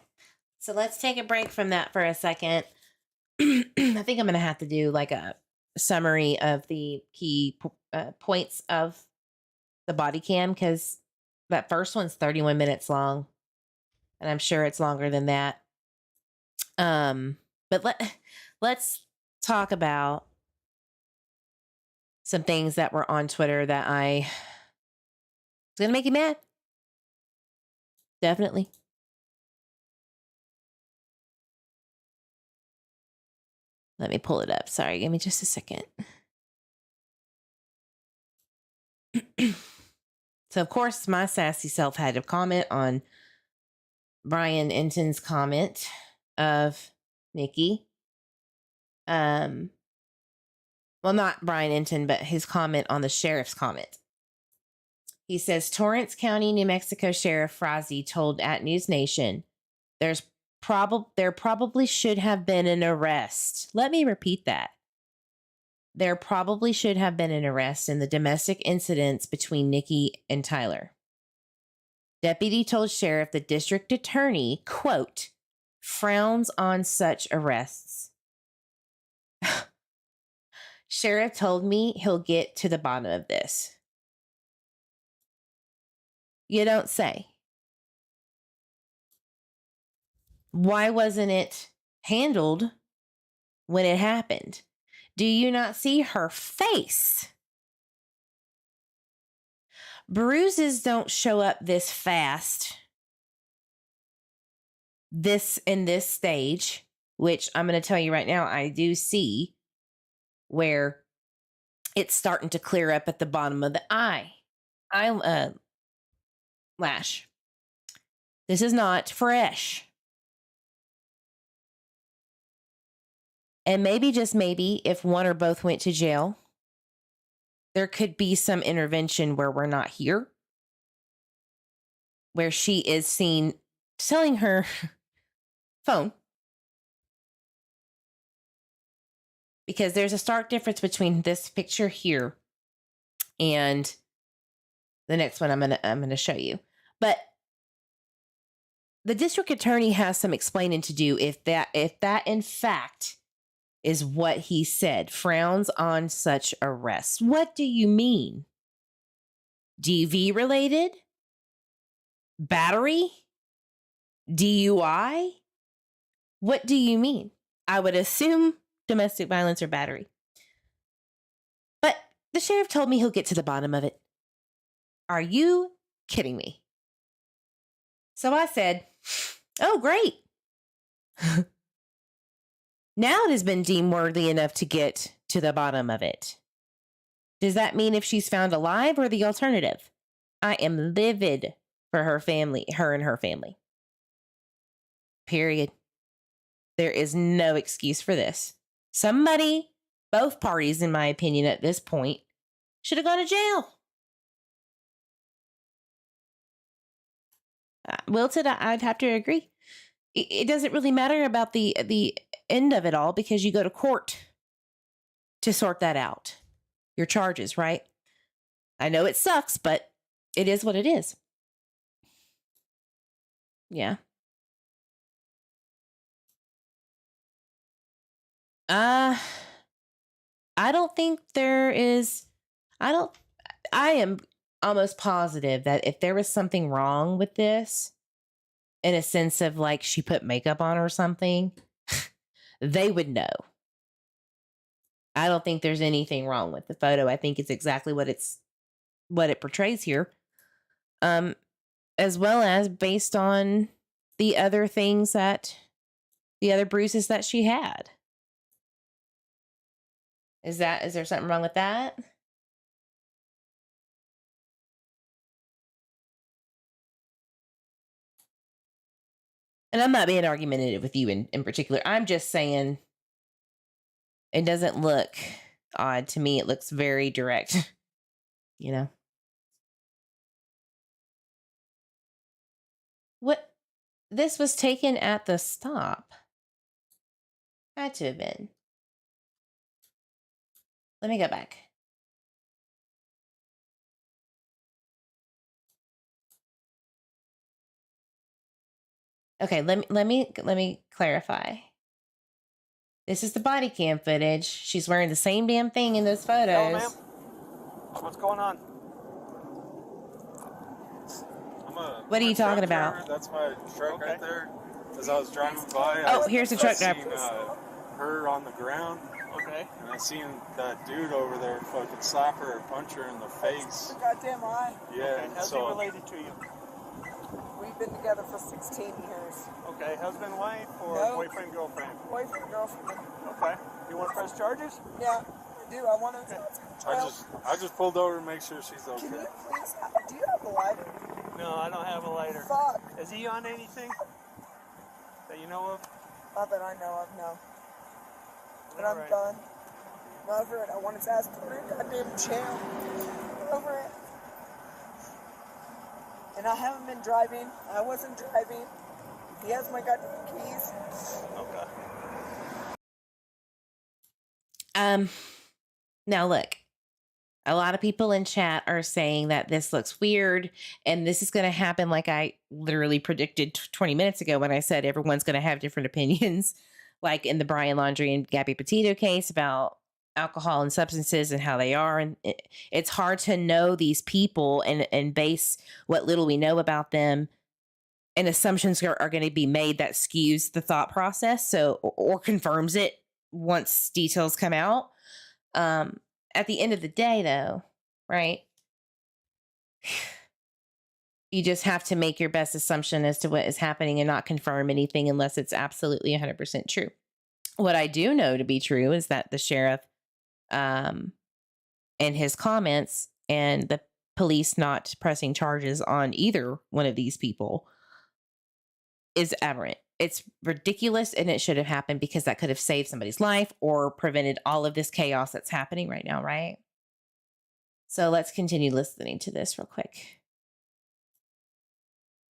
[SPEAKER 1] So let's take a break from that for a second. I think I'm going to have to do like a summary of the key points of the body cam, because that first one's 31 minutes long, and I'm sure it's longer than that. But let's talk about some things that were on Twitter that it's going to make you mad. Definitely. Let me pull it up. Sorry, give me just a second. So, of course, my sassy self had to comment on Brian Enton's comment of Nikki. Well, not Brian Enton, but his comment on the sheriff's comment. He says, Torrance County, New Mexico Sheriff Frazee told at News Nation, there probably should have been an arrest. Let me repeat that. There probably should have been an arrest in the domestic incidents between Nikki and Tyler. Deputy told sheriff the district attorney, quote, frowns on such arrests. Sheriff told me he'll get to the bottom of this. You don't say. Why wasn't it handled when it happened? Do you not see her face? Bruises don't show up this fast. In this stage, which I'm going to tell you right now, I do see where it's starting to clear up at the bottom of the lash. This is not fresh. And maybe, just maybe, if one or both went to jail, there could be some intervention where we're not here, where she is seen selling her phone. Because there's a stark difference between this picture here and the next one I'm gonna show you. But the district attorney has some explaining to do if that in fact is what he said. Frowns on such arrest. What do you mean? DV related? Battery? DUI? What do you mean? I would assume domestic violence or battery. But the sheriff told me he'll get to the bottom of it. Are you kidding me? So I said, oh, great. Now it has been deemed worthy enough to get to the bottom of it. Does that mean if she's found alive or the alternative? I am livid for her family, her and her family. Period. There is no excuse for this. Somebody, both parties, in my opinion, at this point, should have gone to jail. Wilted, I'd have to agree. It doesn't really matter about the end of it all because you go to court to sort that out. Your charges, right? I know it sucks, but it is what it is. Yeah. I don't think there is. I am almost positive that if there was something wrong with this, in a sense of like she put makeup on or something, they would know. I don't think there's anything wrong with the photo. I think it's exactly what it portrays here. As well as based on the other things the other bruises that she had. Is there something wrong with that? And I'm not being argumentative with you in particular. I'm just saying it doesn't look odd to me. It looks very direct, you know? What? This was taken at the stop. Had to have been. Let me go back. Okay, let me clarify. This is the body cam footage. She's wearing the same damn thing in those photos.
[SPEAKER 6] Hello, ma'am. What's going on?
[SPEAKER 1] What are you talking about?
[SPEAKER 9] That's my truck right there. As I was driving by,
[SPEAKER 1] oh, here's the truck driver.
[SPEAKER 9] Her on the ground.
[SPEAKER 6] Okay.
[SPEAKER 9] And I seen that dude over there fucking slap her or punch her in the face.
[SPEAKER 8] Goddamn right.
[SPEAKER 9] Yeah.
[SPEAKER 6] Okay. How's he related to you?
[SPEAKER 8] We've been together for 16 years.
[SPEAKER 6] Okay. Husband, wife, or boyfriend, girlfriend?
[SPEAKER 8] Boyfriend, girlfriend.
[SPEAKER 6] Okay. You want to press charges?
[SPEAKER 8] Yeah, I do. I want to.
[SPEAKER 9] Okay. I just pulled over to make sure she's okay.
[SPEAKER 8] Can you please? Do you have a lighter?
[SPEAKER 6] No, I don't have a lighter.
[SPEAKER 8] Fuck.
[SPEAKER 6] Is he on anything that you know of?
[SPEAKER 8] Not that I know of, no. But I'm
[SPEAKER 6] Alright.
[SPEAKER 8] done. I'm over it. I want his ass put in goddamn jail. I'm over it. And I haven't been driving. I wasn't driving. He has my goddamn keys.
[SPEAKER 6] Okay.
[SPEAKER 1] Now look, a lot of people in chat are saying that this looks weird and this is going to happen like I literally predicted 20 minutes ago when I said everyone's going to have different opinions, like in the Brian Laundrie and Gabby Petito case about alcohol and substances and how they are. And it's hard to know these people and base what little we know about them, and assumptions are going to be made that skews the thought process. So, or confirms it once details come out. At the end of the day though, right? You just have to make your best assumption as to what is happening and not confirm anything unless it's absolutely 100% true. What I do know to be true is that the sheriff, and his comments and the police not pressing charges on either one of these people is aberrant. It's ridiculous, and it should have happened because that could have saved somebody's life or prevented all of this chaos that's happening right now, right? So let's continue listening to this real quick.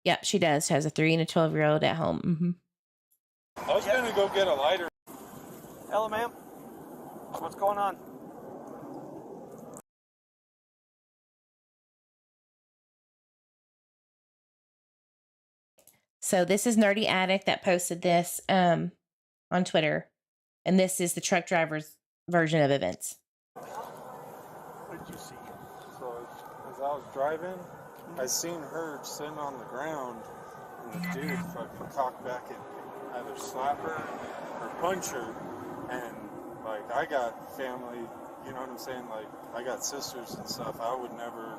[SPEAKER 1] Yep, she does. She has a 3 and a 12-year-old at home.
[SPEAKER 9] I was gonna go get a lighter.
[SPEAKER 6] Hello, ma'am. What's going on?
[SPEAKER 1] So this is Nerdy Addict that posted this on Twitter. And this is the truck driver's version of events.
[SPEAKER 6] What did you see?
[SPEAKER 9] So as I was driving, I seen her sitting on the ground, and the dude fucking cocked back and either slap her or punch her. And like, I got family, you know what I'm saying? Like, I got sisters and stuff. I would never,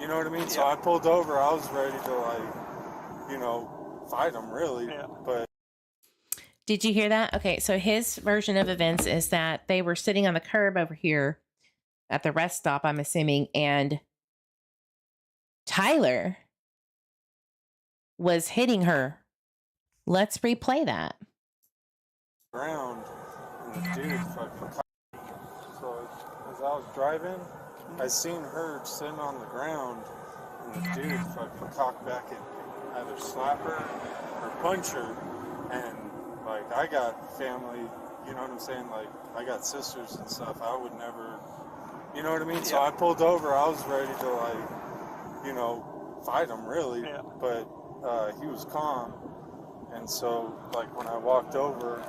[SPEAKER 9] you know what I mean? So I pulled over. I was ready to, like, you know, fight him really.
[SPEAKER 6] Yeah.
[SPEAKER 9] But
[SPEAKER 1] Did you hear that? Okay, so his version of events is that they were sitting on the curb over here at the rest stop, I'm assuming, and Tyler was hitting her. Let's replay that.
[SPEAKER 9] ground, and the dude fucking cocked. So as I was driving, I seen her sitting on the ground, and the dude fucking cocked back and either slap her or punch her. And like, I got family, you know what I'm saying? Like, I got sisters and stuff. I would never, you know what I mean? So I pulled over. I was ready to, like, you know, fight him really.
[SPEAKER 6] Yeah.
[SPEAKER 9] But he was calm. And so, like, when I walked over,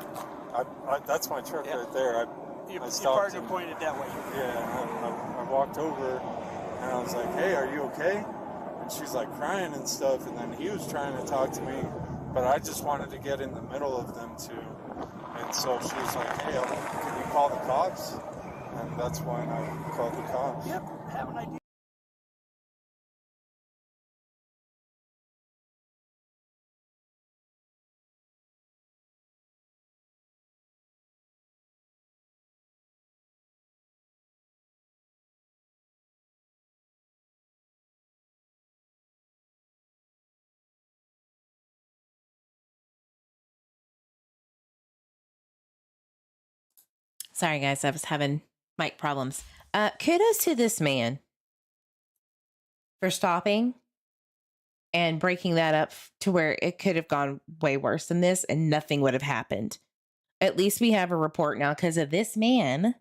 [SPEAKER 9] I that's my truck right there. I stopped.
[SPEAKER 6] Your partner pointed that way.
[SPEAKER 9] Yeah, I walked over, and I was like, "Hey, are you okay?" And she's like crying and stuff, and then he was trying to talk to me, but I just wanted to get in the middle of them two. And so she was like, "Hey, can you call the cops?" And that's when I called the cops.
[SPEAKER 6] Yep, have an idea.
[SPEAKER 1] Sorry, guys, I was having mic problems. Kudos to this man for stopping and breaking that up to where it could have gone way worse than this and nothing would have happened. At least we have a report now because of this man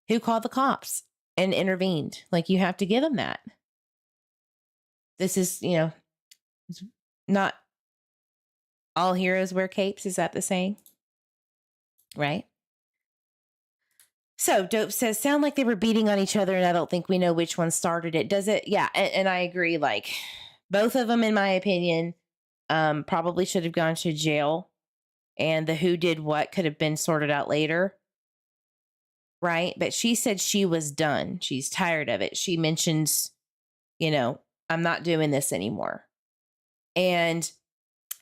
[SPEAKER 1] who called the cops and intervened. Like, you have to give him that. This is, you know, it's not all heroes wear capes. Is that the saying? Right? So Dope says, sound like they were beating on each other and I don't think we know which one started it. Does it? Yeah. And I agree. Like, both of them, in my opinion, probably should have gone to jail, and the who did what could have been sorted out later. Right. But she said she was done. She's tired of it. She mentions, you know, I'm not doing this anymore. And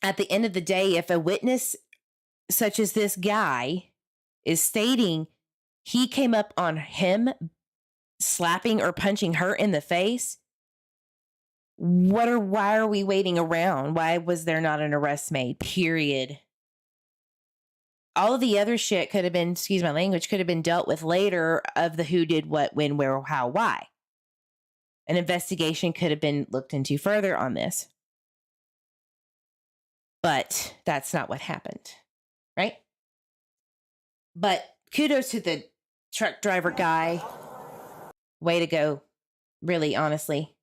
[SPEAKER 1] at the end of the day, if a witness such as this guy is stating he came up on him slapping or punching her in the face, why are we waiting around? Why was there not an arrest made? Period. All of the other shit could have been, excuse my language, could have been dealt with later of the who did what, when, where, how, why. An investigation could have been looked into further on this. But that's not what happened, right? But kudos to the truck driver guy. Way to go. Really, honestly.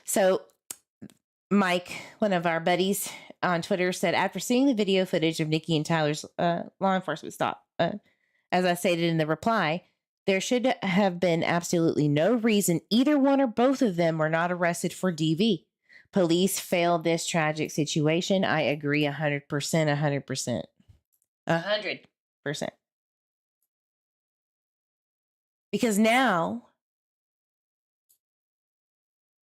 [SPEAKER 1] So Mike, one of our buddies on Twitter, said, after seeing the video footage of Nikki and Tyler's law enforcement stop, as I stated in the reply, there should have been absolutely no reason either one or both of them were not arrested for DV. Police failed this tragic situation. I agree 100%, 100%. 100%. Because now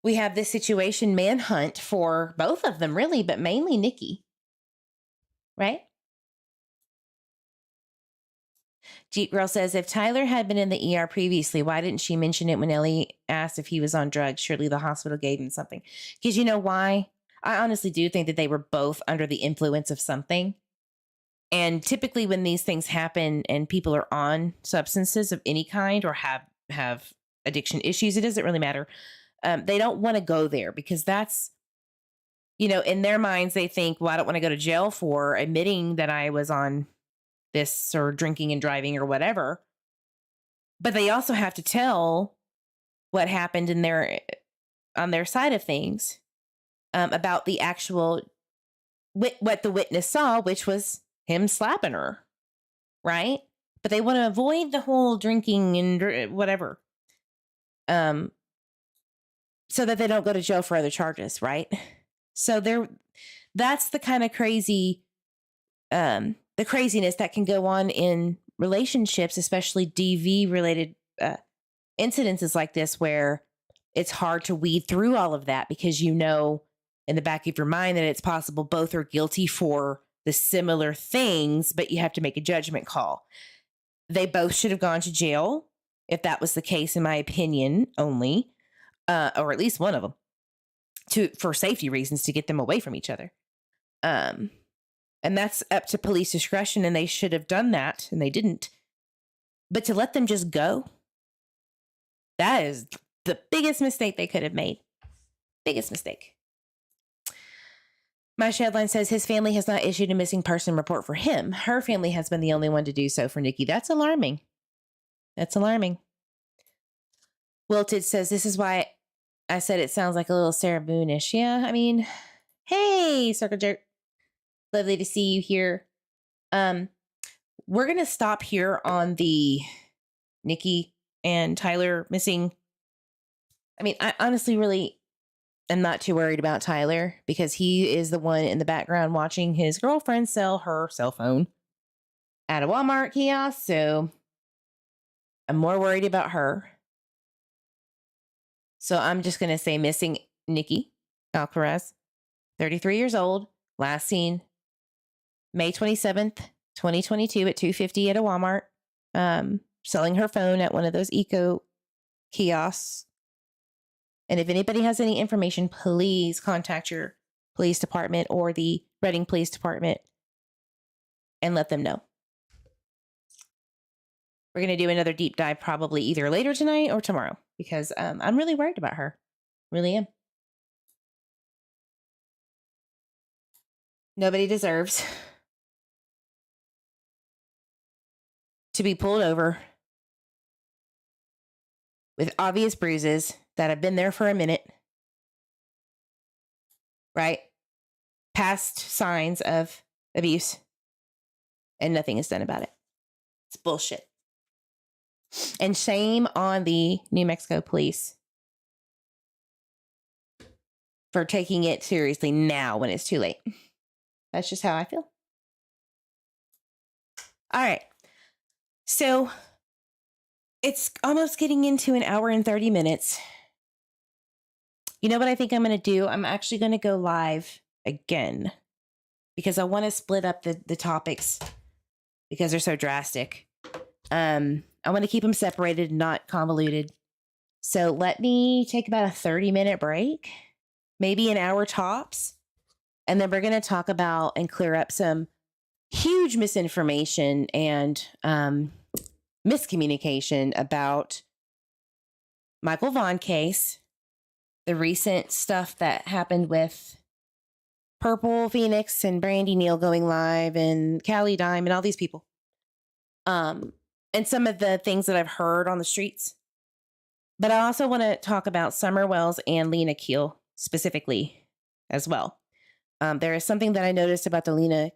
[SPEAKER 1] we have this situation manhunt for both of them, really, but mainly Nikki. Right? Jeep Girl says, if Tyler had been in the ER previously, why didn't she mention it when Ellie asked if he was on drugs? Surely the hospital gave him something. Because you know why? I honestly do think that they were both under the influence of something. And typically when these things happen and people are on substances of any kind or have addiction issues, it doesn't really matter. They don't want to go there because that's, in their minds, they think, well, I don't want to go to jail for admitting that I was on this or drinking and driving or whatever. But they also have to tell what happened on their side of things about the actual, what the witness saw, which was him slapping her. Right. But they want to avoid the whole drinking and whatever. So that they don't go to jail for other charges. Right. So that's the kind of crazy, the craziness that can go on in relationships, especially DV related incidences like this, where it's hard to weed through all of that because in the back of your mind that it's possible both are guilty for the similar things, but you have to make a judgment call. They both should have gone to jail if that was the case, in my opinion, only, or at least one of them, for safety reasons, to get them away from each other. And that's up to police discretion, and they should have done that, and they didn't. But to let them just go, that is the biggest mistake they could have made. Biggest mistake. My Shadline says his family has not issued a missing person report for him. Her family has been the only one to do so for Nikki. That's alarming. That's alarming. Wilted says, this is why I said it sounds like a little Sarah Boone-ish. Yeah, I mean, hey, Circle Jerk. Lovely to see you here. We're going to stop here on the Nikki and Tyler missing. I mean, I honestly really am not too worried about Tyler because he is the one in the background watching his girlfriend sell her cell phone at a Walmart kiosk. So I'm more worried about her. So I'm just going to say missing Nikki Alcatraz, 33 years old, last seen May 27th, 2022 at 2:50 at a Walmart, selling her phone at one of those eco kiosks. And if anybody has any information, please contact your police department or the Reading Police Department and let them know. We're going to do another deep dive probably either later tonight or tomorrow because I'm really worried about her. Really am. Nobody deserves to be pulled over with obvious bruises that have been there for a minute, right? Past signs of abuse, and nothing is done about it. It's bullshit. And shame on the New Mexico police for taking it seriously now when it's too late. That's just how I feel. All right. So it's almost getting into an hour and 30 minutes. You know what I think I'm going to do? I'm actually going to go live again because I want to split up the topics because they're so drastic. I want to keep them separated, not convoluted. So let me take about a 30-minute break, maybe an hour tops. And then we're going to talk about and clear up some huge misinformation and miscommunication about Michael Vaughn case, the recent stuff that happened with Purple Phoenix and Brandy Neal going live and Callie Dime and all these people. And some of the things that I've heard on the streets. But I also want to talk about Summer Wells and Lena Keel specifically as well. There is something that I noticed about the Lena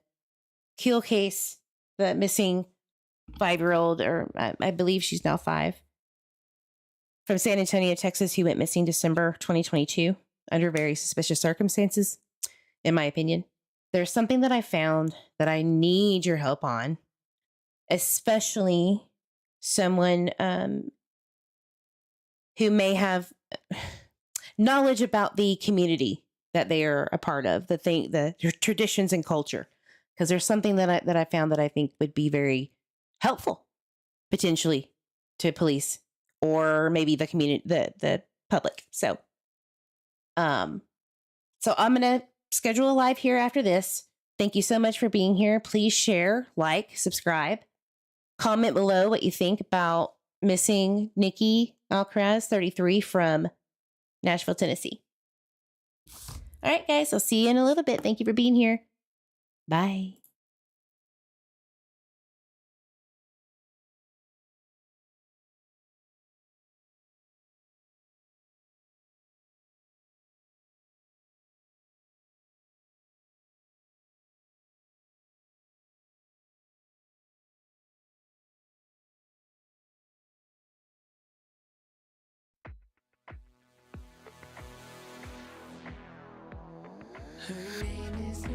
[SPEAKER 1] Keel case, the missing 5-year-old, or I believe she's now 5, from San Antonio, Texas, who went missing December 2022 under very suspicious circumstances, in my opinion. There's something that I found that I need your help on, especially someone who may have knowledge about the community that they are a part of, the traditions and culture. Because there's something that I found that I think would be very helpful, potentially, to police or maybe the community, the public. So I'm gonna schedule a live here after this. Thank you so much for being here. Please share, like, subscribe, comment below what you think about Missing Nikki Alcatraz, 33, from Nashville, Tennessee. All right, guys, I'll see you in a little bit. Thank you for being here. Bye.
[SPEAKER 11] Her name is